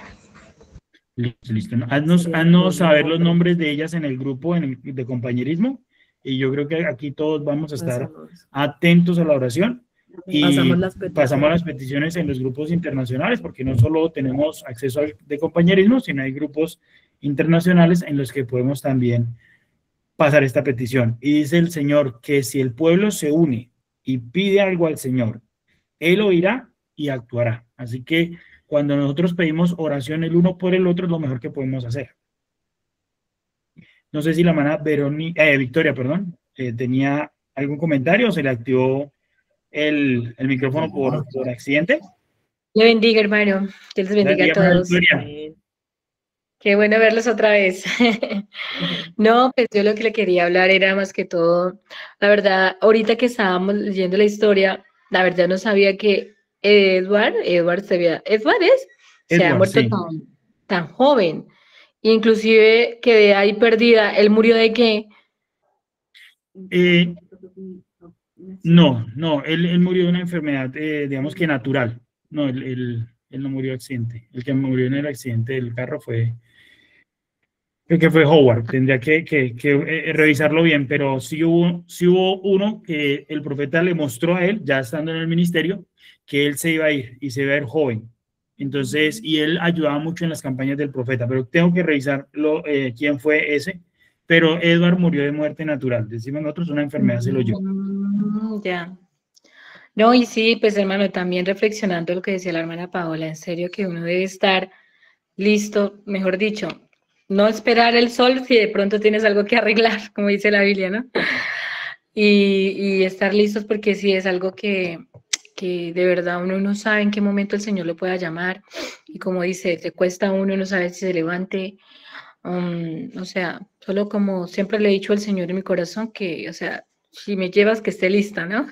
Listo, listo. Haznos saber los nombres de ellas en el grupo de compañerismo y yo creo que aquí todos vamos a estar atentos a la oración y pasamos las peticiones en los grupos internacionales porque no solo tenemos acceso de compañerismo, sino hay grupos internacionales en los que podemos también pasar esta petición. Y dice el Señor que si el pueblo se une y pide algo al Señor, Él oirá y actuará. Así que cuando nosotros pedimos oración el uno por el otro, es lo mejor que podemos hacer. No sé si la hermana Victoria, perdón, tenía algún comentario o se le activó el micrófono por accidente. Le bendiga, hermano. Que les bendiga a todos. Qué bueno verlos otra vez. No, pues yo lo que le quería hablar era más que todo, la verdad, ahorita que estábamos leyendo la historia, la verdad no sabía que Edward se había muerto sí. tan joven. Inclusive quedé ahí perdida. ¿Él murió de qué? No, él murió de una enfermedad, digamos que natural. No, él no murió de accidente. El que murió en el accidente del carro fue Howard. Tendría que revisarlo bien, pero sí hubo uno que el profeta le mostró a él, ya estando en el ministerio, que él se iba a ir y se iba a ir joven. Entonces, y él ayudaba mucho en las campañas del profeta, pero tengo que revisarlo quién fue ese. Pero Edward murió de muerte natural. Decimos nosotros, una enfermedad se lo llevó. Ya. No, y sí, pues hermano, también reflexionando lo que decía la hermana Paola, en serio que uno debe estar listo, mejor dicho, no esperar el sol si de pronto tienes algo que arreglar, como dice la Biblia, ¿no? Y estar listos porque sí es algo que de verdad uno no sabe en qué momento el Señor lo pueda llamar, y como dice, te cuesta a uno no saber si se levante. O sea, solo como siempre le he dicho al Señor en mi corazón que, o sea, si me llevas que esté lista, ¿no?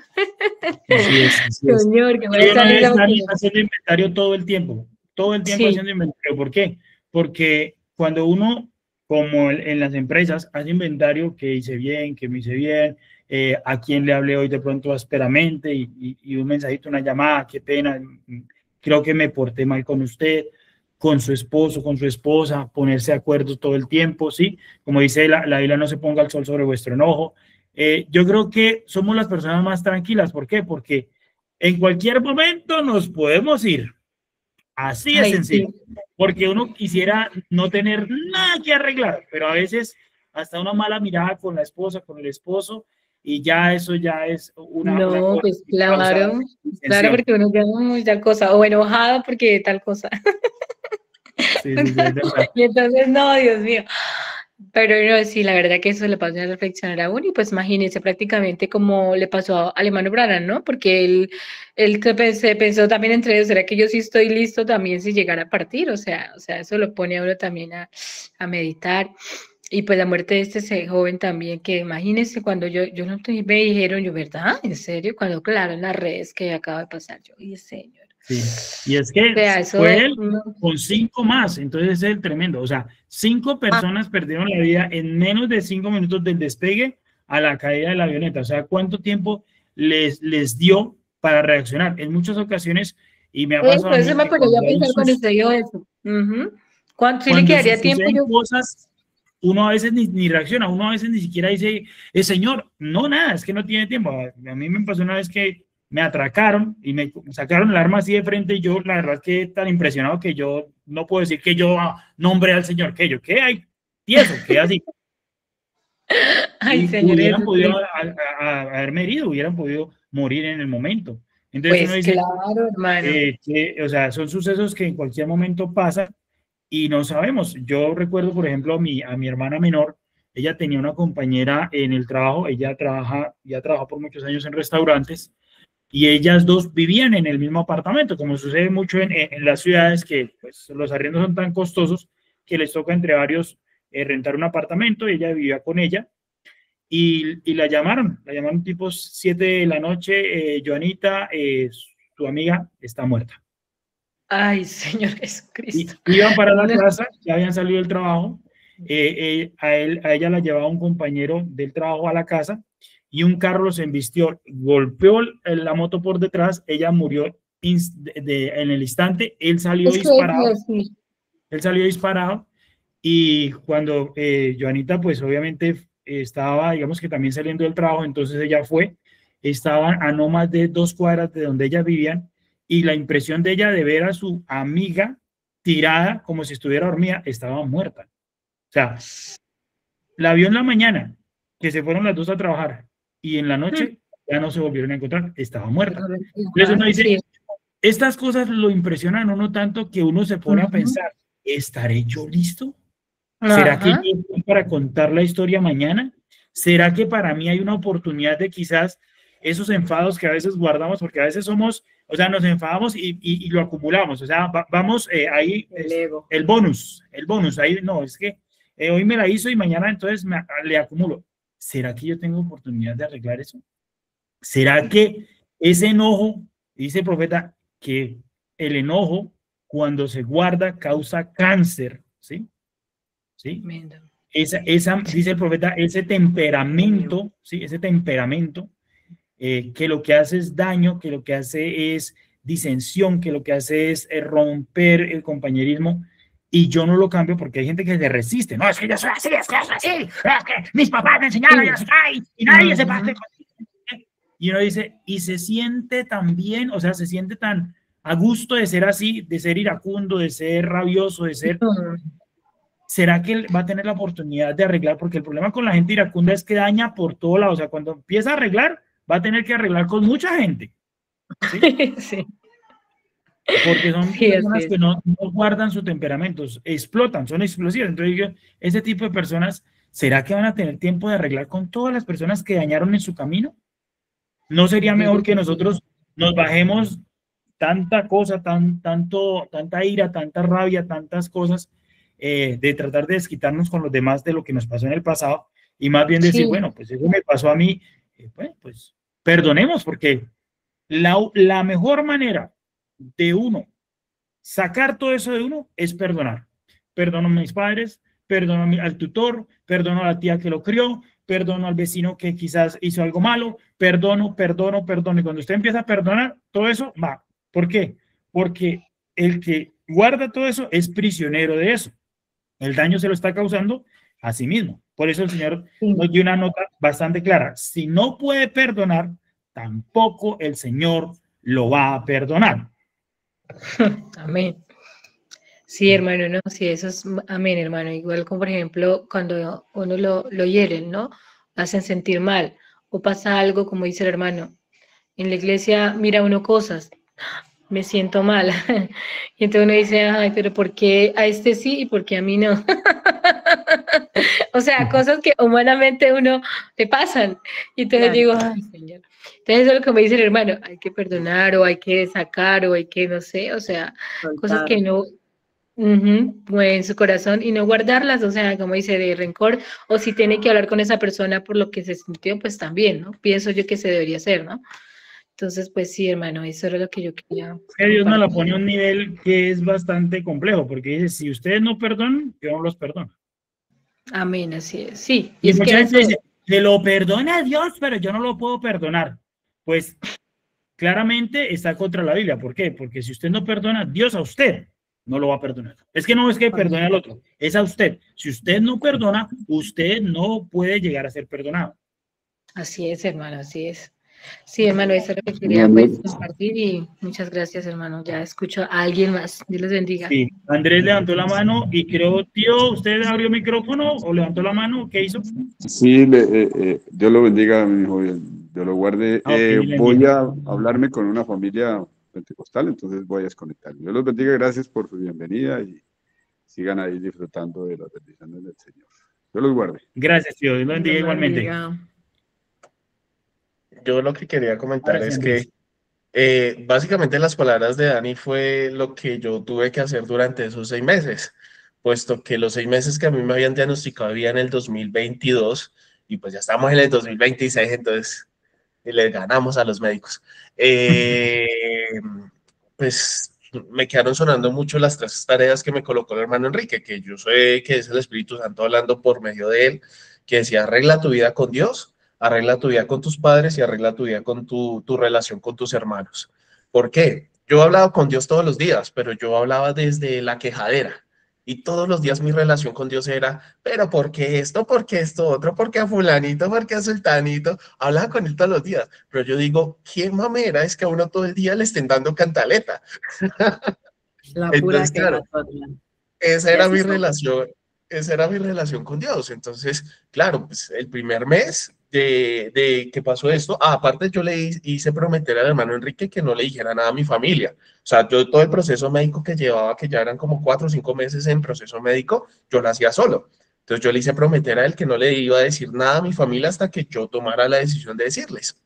Así es. Señor, que me estar haciendo inventario todo el tiempo sí. Haciendo inventario. ¿Por qué? Porque cuando uno, como en las empresas, hace inventario, que hice bien, que me hice bien, a quién le hablé hoy de pronto ásperamente y un mensajito, una llamada, qué pena, creo que me porté mal con usted, con su esposo, con su esposa, ponerse de acuerdo todo el tiempo, ¿sí? Como dice la Biblia, no se ponga el sol sobre vuestro enojo. Yo creo que somos las personas más tranquilas. ¿Por qué? Porque en cualquier momento nos podemos ir. Así es sencillo. Sí. Porque uno quisiera no tener nada que arreglar, pero a veces hasta una mala mirada con la esposa, con el esposo, y ya eso ya es una cosa, pues claro, porque uno queda tal cosa, o enojado porque tal cosa. Sí, y entonces, no, Dios mío. Pero no, sí, la verdad que eso le pasó a reflexionar a uno, y pues imagínense prácticamente como le pasó al hermano Branham, ¿no? Porque él se pensó también entre ellos, ¿será que yo sí estoy listo también si llegara a partir? O sea, eso lo pone a uno también a meditar. Y pues la muerte de este joven también, que imagínense cuando yo no me dijeron, yo, ¿verdad? ¿En serio? Cuando, claro, en las redes que acaba de pasar, yo, y señor. Sí, y es que fue él con 5 más, entonces es el tremendo, o sea, 5 personas perdieron la vida en menos de 5 minutos del despegue a la caída de la avioneta. O sea, ¿cuánto tiempo les dio para reaccionar? En muchas ocasiones, y me ha pasado eso me ponía a pensar cuando usted dijo eso. ¿Cuánto sí le quedaría tiempo? Cosas, uno a veces ni reacciona, uno a veces ni siquiera dice, señor, no, nada, es que no tiene tiempo. A mí me pasó una vez que me atracaron y me sacaron el arma así de frente, y yo la verdad es que tan impresionado que yo no puedo decir que yo nombré al Señor, que yo, ¿qué hay? Tieso, ¿qué así? Ay, señor, hubieran podido haberme herido, hubieran podido morir en el momento. Entonces pues uno dice, claro, hermano. o sea, son sucesos que en cualquier momento pasan y no sabemos. Yo recuerdo, por ejemplo, a mi hermana menor, ella tenía una compañera en el trabajo, ella ya trabajó por muchos años en restaurantes, y ellas dos vivían en el mismo apartamento, como sucede mucho en las ciudades, que pues, los arriendos son tan costosos que les toca entre varios rentar un apartamento. Y ella vivía con ella y la llamaron tipo 7 de la noche, Joanita, su amiga está muerta. Ay, Señor Jesucristo. Iban para la casa, ya habían salido del trabajo, a ella la llevaba un compañero del trabajo a la casa, y un carro los embistió, golpeó la moto por detrás, ella murió en el instante, él salió disparado. él salió disparado y cuando Joanita, pues obviamente estaba, digamos que también saliendo del trabajo, entonces ella fue, estaba a no más de 2 cuadras de donde ellas vivían y la impresión de ella de ver a su amiga tirada como si estuviera dormida, estaba muerta. O sea, la vio en la mañana, que se fueron las dos a trabajar, y en la noche ya no se volvieron a encontrar, estaba muerta. Entonces uno dice, estas cosas lo impresionan a uno tanto que uno se pone a pensar, ¿estaré yo listo? ¿Será que yo estoy para contar la historia mañana? ¿Será que para mí hay una oportunidad de quizás esos enfados que a veces guardamos, porque a veces somos, o sea, nos enfadamos y lo acumulamos, o sea, vamos ahí, el bonus, ahí no, es que hoy me la hizo y mañana entonces le acumulo. ¿Será que yo tengo oportunidad de arreglar eso? ¿Será que ese enojo, dice el profeta, que el enojo cuando se guarda causa cáncer, ¿sí? ¿Sí? Dice el profeta, ese temperamento, ¿sí? Ese temperamento que lo que hace es daño, que lo que hace es disensión, que lo que hace es romper el compañerismo, y yo no lo cambio porque hay gente que se resiste. No, es que yo soy así, es que yo soy así, es que mis papás me enseñaron, yo soy así, y nadie se pasa. Y uno dice, y se siente tan bien, o sea, se siente tan a gusto de ser así, de ser iracundo, de ser rabioso, de ser... ¿Será que él va a tener la oportunidad de arreglar? Porque el problema con la gente iracunda es que daña por todo lado. O sea, cuando empieza a arreglar, va a tener que arreglar con mucha gente. ¿Sí? Sí. Porque son personas que no guardan sus temperamentos, explotan, son explosivas. Entonces, yo, ese tipo de personas, ¿será que van a tener tiempo de arreglar con todas las personas que dañaron en su camino? ¿No sería mejor que nosotros nos bajemos tanta cosa, tanta ira, tanta rabia, tantas cosas, de tratar de desquitarnos con los demás de lo que nos pasó en el pasado, y más bien decir, bueno, pues eso me pasó a mí, bueno, pues perdonemos, porque la mejor manera de uno sacar todo eso de uno es perdonar. Perdono a mis padres, perdono al tutor, perdono a la tía que lo crió, perdono al vecino que quizás hizo algo malo, perdono. Y cuando usted empieza a perdonar, todo eso va. ¿Por qué? Porque el que guarda todo eso es prisionero de eso. El daño se lo está causando a sí mismo. Por eso el Señor nos dio una nota bastante clara. Si no puede perdonar, tampoco el Señor lo va a perdonar. Amén. Sí, hermano, no, sí, eso es amén, hermano. Igual como, por ejemplo, cuando uno lo hieren, ¿no? Hacen sentir mal. O pasa algo, como dice el hermano. En la iglesia mira uno cosas, me siento mal. Y entonces uno dice, ay, pero ¿por qué a este sí y por qué a mí no? O sea, cosas que humanamente uno le pasan. Y entonces digo, ay, Señor. Entonces eso es lo que me dice el hermano, hay que perdonar o hay que sacar o hay que, no sé, o sea, cosas que no en su corazón y no guardarlas, o sea, como dice, de rencor, o si tiene que hablar con esa persona por lo que se sintió, pues también, ¿no? Pienso yo que se debería hacer, ¿no? Entonces, pues sí, hermano, eso era lo que yo quería. Dios nos la pone a un nivel que es bastante complejo, porque dice, si ustedes no perdonan, yo no los perdono. Amén, así es, sí. Y mucha gente dice, se lo perdona Dios, pero yo no lo puedo perdonar. Pues claramente está contra la Biblia. ¿Por qué? Porque si usted no perdona, Dios a usted no lo va a perdonar. Es que no es que perdone al otro, es a usted. Si usted no perdona, usted no puede llegar a ser perdonado. Así es, hermano, así es. Sí, hermano, eso es lo que quería pues, compartir y muchas gracias, hermano. Ya escucho a alguien más. Dios les bendiga. Sí, Andrés levantó la mano y creo, tío, ¿usted abrió el micrófono o levantó la mano? ¿Qué hizo? Sí, Dios lo bendiga, mi hijo, Dios lo guarde. Voy a hablarme con una familia pentecostal, entonces voy a desconectar. Dios los bendiga, gracias por su bienvenida y sigan ahí disfrutando de las bendiciones del Señor. Dios los guarde. Gracias, tío. Dios los bendiga igualmente. Yo lo que quería comentar es que básicamente las palabras de Dani fue lo que yo tuve que hacer durante esos 6 meses, puesto que los 6 meses que a mí me habían diagnosticado había en el 2022 y pues ya estamos en el 2026, entonces le ganamos a los médicos. Pues me quedaron sonando mucho las 3 tareas que me colocó el hermano Enrique, que yo sé que es el Espíritu Santo hablando por medio de él, que decía, arregla tu vida con Dios, arregla tu vida con tus padres y arregla tu vida con tu relación con tus hermanos. ¿Por qué? Yo he hablado con Dios todos los días, pero yo hablaba desde la quejadera. Y todos los días mi relación con Dios era, pero ¿por qué esto? ¿Por qué esto otro? ¿Por qué a fulanito? ¿Por qué a sultanito? Hablaba con él todos los días. Pero yo digo, ¿qué mamera es que a uno todo el día le estén dando cantaleta? La pura Entonces, quema claro, total. esa Y era así mi somos. relación, esa era mi relación con Dios. Entonces, claro, pues el primer mes de que pasó esto, aparte yo le hice prometer al hermano Enrique que no le dijera nada a mi familia. O sea, yo todo el proceso médico que llevaba, que ya eran como 4 o 5 meses en proceso médico, yo lo hacía solo. Entonces yo le hice prometer a él que no le iba a decir nada a mi familia hasta que yo tomara la decisión de decirles.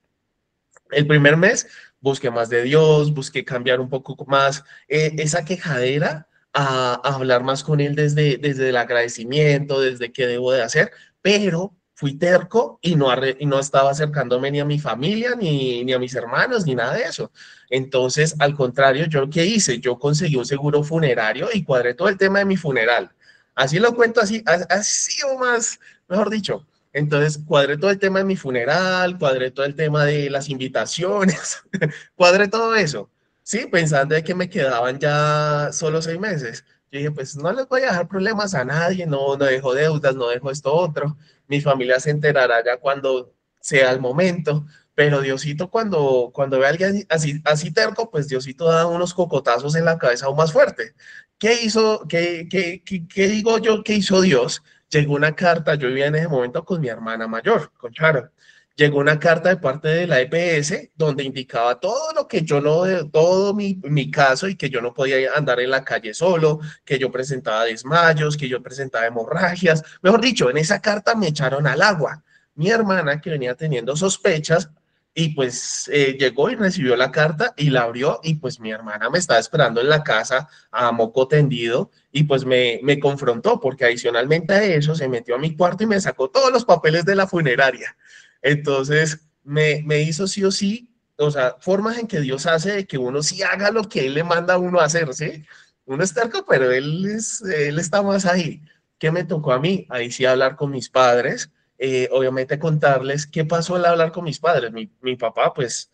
El primer mes busqué más de Dios, busqué cambiar un poco más esa quejadera a hablar más con Él desde el agradecimiento, desde qué debo de hacer, pero fui terco y no estaba acercándome ni a mi familia, ni a mis hermanos, ni nada de eso. Entonces, al contrario, ¿yo qué hice? Yo conseguí un seguro funerario y cuadré todo el tema de mi funeral. Así lo cuento, así o más, mejor dicho. Entonces, cuadré todo el tema de mi funeral, cuadré todo el tema de las invitaciones, cuadré todo eso, ¿sí? Pensando de que me quedaban ya solo 6 meses. Yo dije, pues no les voy a dejar problemas a nadie, no dejo deudas, no dejo esto otro. Mi familia se enterará ya cuando sea el momento. Pero Diosito, cuando ve a alguien así terco, pues Diosito da unos cocotazos en la cabeza aún más fuerte. ¿Qué hizo? ¿Qué digo yo? ¿Qué hizo Dios? Llegó una carta, yo vivía en ese momento con mi hermana mayor, con Charo. Llegó una carta de parte de la EPS donde indicaba todo lo que yo no, todo mi caso y que yo no podía andar en la calle solo, que yo presentaba desmayos, que yo presentaba hemorragias. Mejor dicho, en esa carta me echaron al agua. Mi hermana, que venía teniendo sospechas, y pues llegó y recibió la carta y la abrió y pues mi hermana me estaba esperando en la casa a moco tendido y pues me confrontó porque adicionalmente a eso se metió a mi cuarto y me sacó todos los papeles de la funeraria. Entonces me hizo sí o sí, o sea, formas en que Dios hace de que uno sí haga lo que Él le manda a uno a hacer, ¿sí? Uno es terco, pero él está más ahí. ¿Qué me tocó a mí? Ahí sí hablar con mis padres, obviamente contarles qué pasó al hablar con mis padres. Mi papá, pues,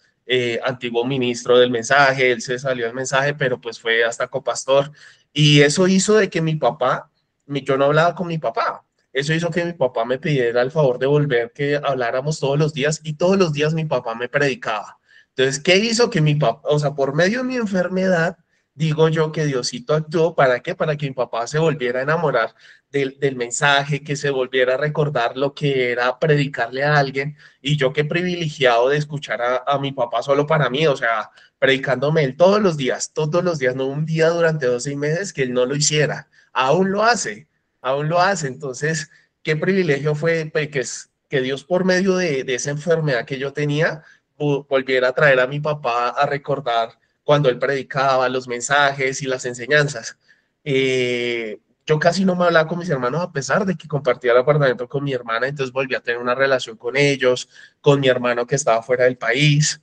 antiguo ministro del mensaje, él se salió del mensaje, pero pues fue hasta copastor. Y eso hizo de que mi papá, yo no hablaba con mi papá. Eso hizo que mi papá me pidiera el favor de volver, que habláramos todos los días y todos los días mi papá me predicaba. Entonces, ¿qué hizo que mi papá, o sea, por medio de mi enfermedad, digo yo que Diosito actuó, ¿para qué? Para que mi papá se volviera a enamorar del mensaje, que se volviera a recordar lo que era predicarle a alguien, y yo qué privilegiado de escuchar a mi papá solo para mí, o sea, predicándome él todos los días, no un día durante 12 meses que él no lo hiciera, aún lo hace, entonces, qué privilegio fue pues, que Dios por medio de esa enfermedad que yo tenía, volviera a traer a mi papá a recordar cuando él predicaba los mensajes y las enseñanzas. Yo casi no me hablaba con mis hermanos a pesar de que compartía el apartamento con mi hermana, entonces volví a tener una relación con ellos, con mi hermano que estaba fuera del país.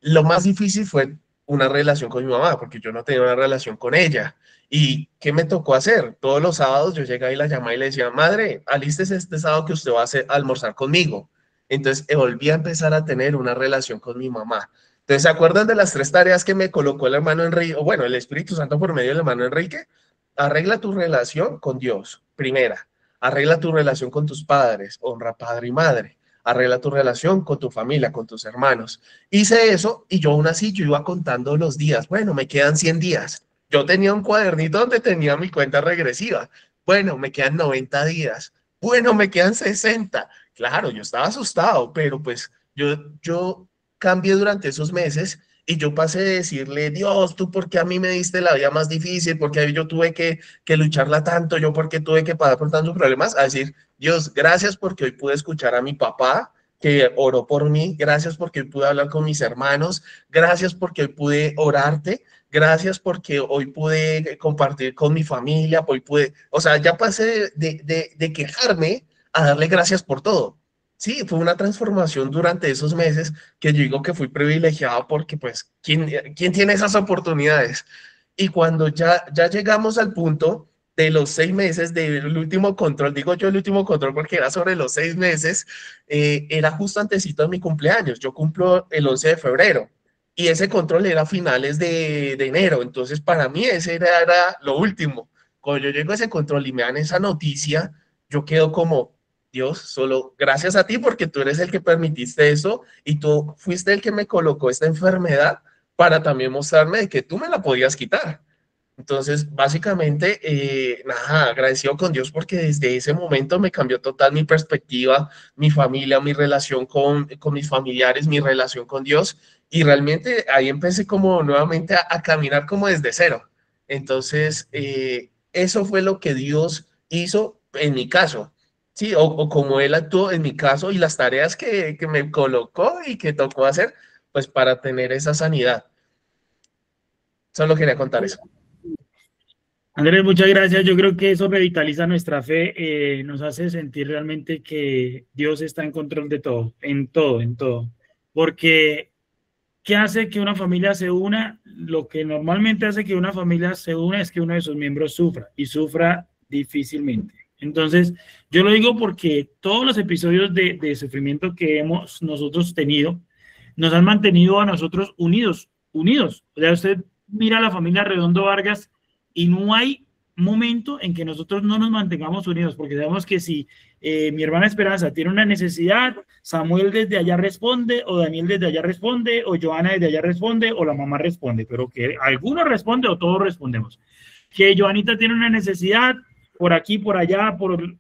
Lo más difícil fue una relación con mi mamá, porque yo no tenía una relación con ella. ¿Y qué me tocó hacer? Todos los sábados yo llegaba y la llamaba y le decía, madre, alístese este sábado que usted va a almorzar conmigo. Entonces volví a empezar a tener una relación con mi mamá. Entonces, ¿se acuerdan de las 3 tareas que me colocó el hermano Enrique? O bueno, el Espíritu Santo por medio del hermano Enrique. Arregla tu relación con Dios, primera. Arregla tu relación con tus padres, honra padre y madre. Arregla tu relación con tu familia, con tus hermanos. Hice eso y yo aún así yo iba contando los días. Bueno, me quedan 100 días. Yo tenía un cuadernito donde tenía mi cuenta regresiva. Bueno, me quedan 90 días. Bueno, me quedan 60. Claro, yo estaba asustado, pero pues yo cambié durante esos meses y yo pasé de decirle, Dios, ¿tú por qué a mí me diste la vida más difícil? ¿Por qué yo tuve que lucharla tanto? ¿Yo por qué tuve que pasar por tantos problemas? A decir, Dios, gracias porque hoy pude escuchar a mi papá que oró por mí, gracias porque hoy pude hablar con mis hermanos, gracias porque hoy pude orarte, gracias porque hoy pude compartir con mi familia, hoy pude, o sea, ya pasé de quejarme a darle gracias por todo. Sí, fue una transformación durante esos meses que yo digo que fui privilegiado porque pues, ¿quién tiene esas oportunidades? Y cuando ya llegamos al punto de los 6 meses del último control, digo yo el último control porque era sobre los 6 meses, era justo antesito de mi cumpleaños, yo cumplo el 11 de febrero y ese control era a finales de enero, entonces para mí ese era lo último, cuando yo llego a ese control y me dan esa noticia, yo quedo como, Dios, solo gracias a ti porque tú eres el que permitiste eso y tú fuiste el que me colocó esta enfermedad para también mostrarme de que tú me la podías quitar. Entonces, básicamente, nada, agradecido con Dios porque desde ese momento me cambió total mi perspectiva, mi familia, mi relación con mis familiares, mi relación con Dios. Y realmente ahí empecé como nuevamente a caminar como desde cero. Entonces, eso fue lo que Dios hizo en mi caso, ¿sí? O como Él actuó en mi caso y las tareas que me colocó y que tocó hacer, pues para tener esa sanidad. Solo quería contar eso. Andrés, muchas gracias. Yo creo que eso revitaliza nuestra fe, nos hace sentir realmente que Dios está en control de todo, en todo, en todo. Porque, ¿qué hace que una familia se una? Lo que normalmente hace que una familia se una es que uno de sus miembros sufra y sufra difícilmente. Entonces, yo lo digo porque todos los episodios de sufrimiento que hemos nosotros tenido nos han mantenido a nosotros unidos, unidos. O sea, usted mira a la familia Redondo Vargas y no hay momento en que nosotros no nos mantengamos unidos, porque sabemos que si mi hermana Esperanza tiene una necesidad, Samuel desde allá responde, o Daniel desde allá responde, o Joana desde allá responde, o la mamá responde, pero que alguno responde o todos respondemos. Que Joanita tiene una necesidad, por aquí, por allá,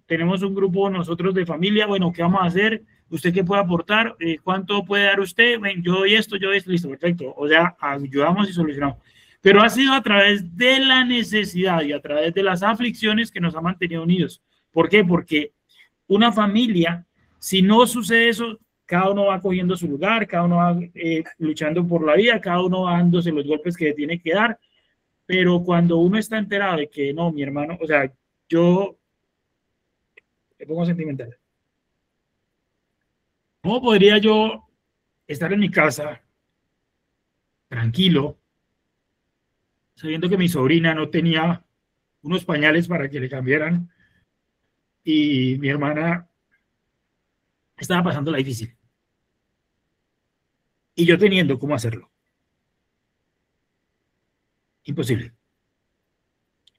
tenemos un grupo nosotros de familia, bueno, ¿qué vamos a hacer? ¿Usted qué puede aportar? ¿Cuánto puede dar usted? Bueno, yo doy esto, listo, perfecto. O sea, ayudamos y solucionamos. Pero ha sido a través de la necesidad y a través de las aflicciones que nos ha mantenido unidos. ¿Por qué? Porque una familia, si no sucede eso, cada uno va cogiendo su lugar, cada uno va luchando por la vida, cada uno va dándose los golpes que tiene que dar. Pero cuando uno está enterado de que no, mi hermano, o sea, yo me pongo sentimental. ¿Cómo podría yo estar en mi casa tranquilo, sabiendo que mi sobrina no tenía unos pañales para que le cambiaran y mi hermana estaba pasando la difícil? Y yo teniendo cómo hacerlo. Imposible.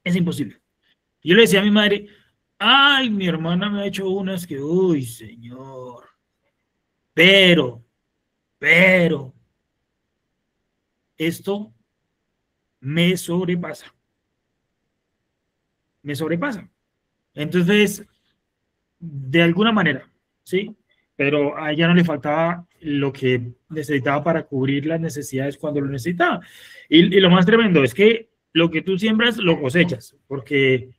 Es imposible. Yo le decía a mi madre, ay, mi hermana me ha hecho unas que, uy, señor. Pero, esto me sobrepasa. Me sobrepasa. Entonces, de alguna manera, ¿sí? Pero a ella no le faltaba lo que necesitaba para cubrir las necesidades cuando lo necesitaba. Y lo más tremendo es que lo que tú siembras, lo cosechas, porque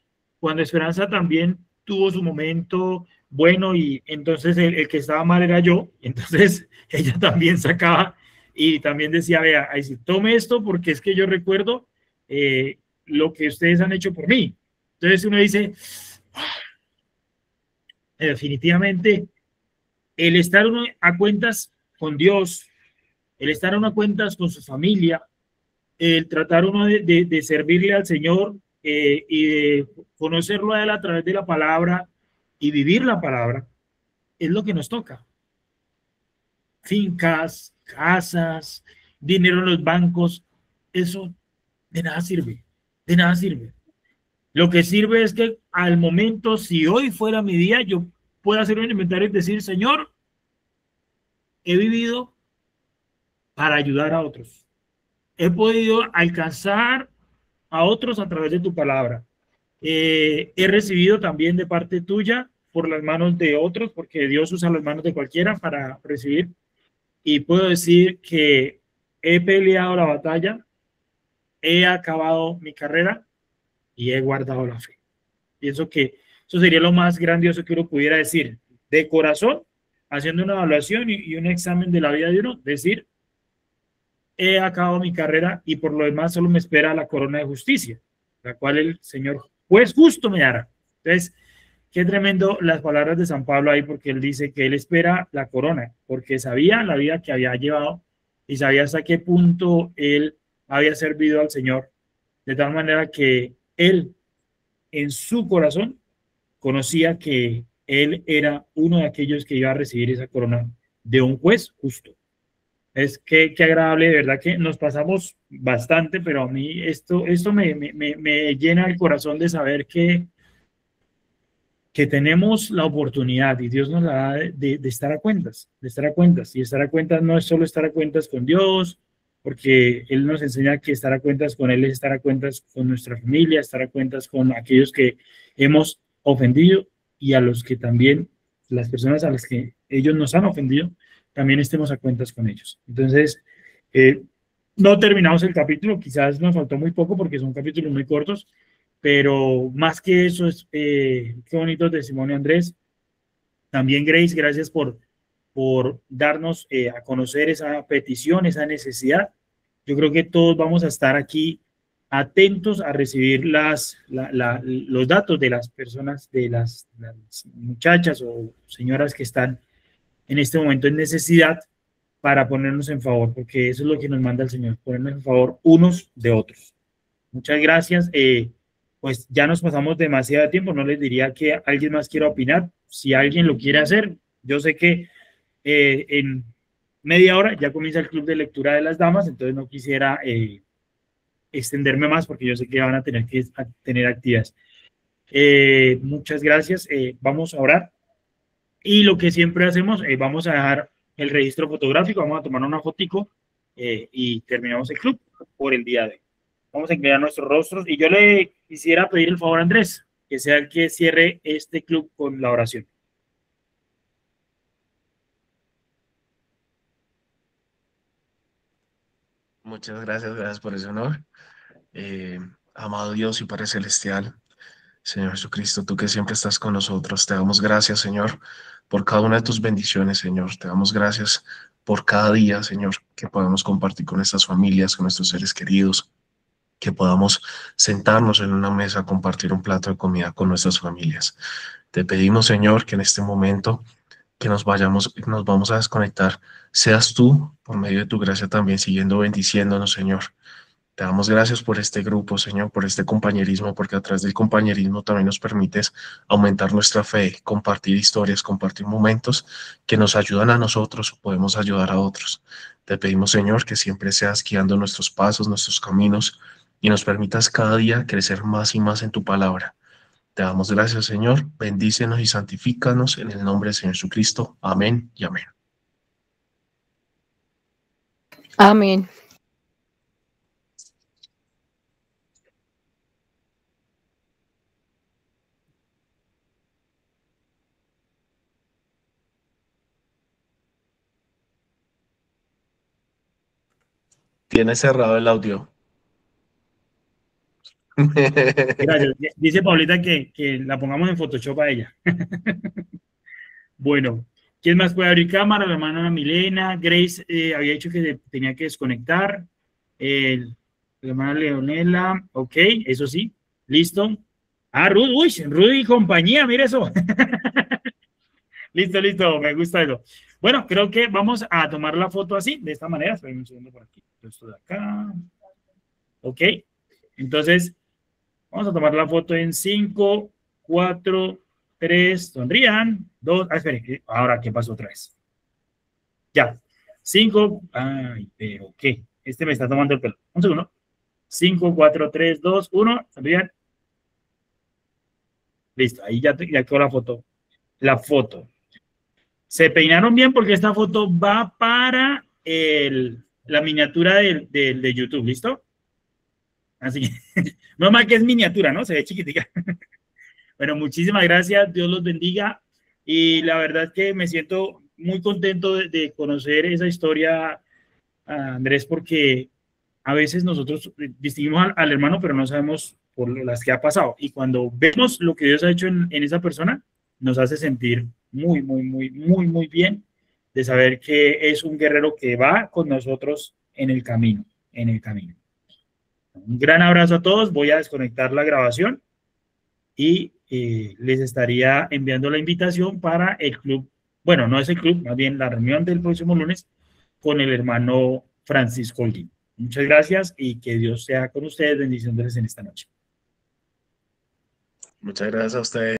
cuando Esperanza también tuvo su momento bueno y entonces el que estaba mal era yo, entonces ella también sacaba y también decía, vea, ahí sí, tome esto porque es que yo recuerdo lo que ustedes han hecho por mí. Entonces uno dice, definitivamente, el estar uno a cuentas con Dios, el estar uno a cuentas con su familia, el tratar uno de servirle al Señor y de conocerlo a Él a través de la palabra y vivir la palabra, es lo que nos toca. Fincas, casas, dinero en los bancos, eso de nada sirve, de nada sirve. Lo que sirve es que al momento, si hoy fuera mi día, yo puedo hacer un inventario y decir, Señor, he vivido para ayudar a otros. He podido alcanzar a otros a través de tu palabra. He recibido también de parte tuya por las manos de otros, porque Dios usa las manos de cualquiera para recibir. Y puedo decir que he peleado la batalla, he acabado mi carrera y he guardado la fe. Pienso que eso sería lo más grandioso que uno pudiera decir de corazón, haciendo una evaluación y un examen de la vida de uno, decir, he acabado mi carrera y por lo demás solo me espera la corona de justicia, la cual el Señor juez justo me dará. Entonces, qué tremendo las palabras de San Pablo ahí, porque él dice que él espera la corona, porque sabía la vida que había llevado y sabía hasta qué punto él había servido al Señor, de tal manera que él en su corazón conocía que él era uno de aquellos que iba a recibir esa corona de un juez justo. Es que qué agradable, de verdad que nos pasamos bastante, pero a mí esto me llena el corazón de saber que tenemos la oportunidad y Dios nos la da de estar a cuentas, de estar a cuentas. Y estar a cuentas no es solo estar a cuentas con Dios, porque Él nos enseña que estar a cuentas con Él es estar a cuentas con nuestra familia, estar a cuentas con aquellos que hemos ofendido y a los que también, las personas a las que ellos nos han ofendido, también estemos a cuentas con ellos. Entonces, no terminamos el capítulo, quizás nos faltó muy poco porque son capítulos muy cortos, pero más que eso es, qué bonito testimonio, Andrés. También, Grace, gracias por darnos a conocer esa petición, esa necesidad. Yo creo que todos vamos a estar aquí atentos a recibir los datos de las personas, de las muchachas o señoras que están en este momento en necesidad para ponernos en favor, porque eso es lo que nos manda el Señor, ponernos en favor unos de otros. Muchas gracias. Pues ya nos pasamos demasiado tiempo, no les diría que alguien más quiera opinar. Si alguien lo quiere hacer, yo sé que en media hora ya comienza el club de lectura de las damas, entonces no quisiera extenderme más porque yo sé que van a tener que tener actividades. Muchas gracias. Vamos a orar. Y lo que siempre hacemos, vamos a dejar el registro fotográfico, vamos a tomar una fotico y terminamos el club por el día de hoy. Vamos a inclinar nuestros rostros y yo le quisiera pedir el favor a Andrés, que sea el que cierre este club con la oración. Muchas gracias por ese honor. Amado Dios y Padre Celestial, Señor Jesucristo, tú que siempre estás con nosotros, te damos gracias, Señor, por cada una de tus bendiciones, Señor. Te damos gracias por cada día, Señor, que podamos compartir con nuestras familias, con nuestros seres queridos, que podamos sentarnos en una mesa a compartir un plato de comida con nuestras familias. Te pedimos, Señor, que en este momento que nos vamos a desconectar, seas tú, por medio de tu gracia también, siguiendo bendiciéndonos, Señor. Te damos gracias por este grupo, Señor, por este compañerismo, porque a través del compañerismo también nos permites aumentar nuestra fe, compartir historias, compartir momentos que nos ayudan a nosotros, podemos ayudar a otros. Te pedimos, Señor, que siempre seas guiando nuestros pasos, nuestros caminos, y nos permitas cada día crecer más y más en tu palabra. Te damos gracias, Señor. Bendícenos y santifícanos en el nombre del Señor Jesucristo. Amén y amén. Amén. Tiene cerrado el audio. Gracias. Dice Paulita que la pongamos en Photoshop a ella. Bueno, ¿quién más puede abrir cámara? La hermana Milena. Grace había dicho que tenía que desconectar. La hermana Leonela. Ok, eso sí. Listo. Ah, Rudy, uy, Rudy y compañía, mire eso. Listo, me gusta eso. Bueno, creo que vamos a tomar la foto así, de esta manera. Estoy un segundo por aquí. Esto de acá. Ok. Entonces, vamos a tomar la foto en 5, 4, 3, sonrían, 2, esperen, ahora, ¿qué pasó otra vez? Ya, 5, ay, pero ¿qué? Este me está tomando el pelo. Un segundo. 5, 4, 3, 2, 1, sonrían. Listo, ahí ya quedó la foto. La foto. Se peinaron bien porque esta foto va para la miniatura de YouTube, ¿listo? Así que, no más que es miniatura, ¿no? Se ve chiquitica. Bueno, muchísimas gracias, Dios los bendiga. Y la verdad es que me siento muy contento de conocer esa historia, Andrés, porque a veces nosotros distinguimos al hermano, pero no sabemos por las que ha pasado. Y cuando vemos lo que Dios ha hecho en esa persona, nos hace sentir muy bien de saber que es un guerrero que va con nosotros en el camino, Un gran abrazo a todos. Voy a desconectar la grabación y les estaría enviando la invitación para el club, bueno, no es el club, más bien la reunión del próximo lunes con el hermano Francisco Holguín. Muchas gracias y que Dios sea con ustedes, bendiciones en esta noche. Muchas gracias a ustedes.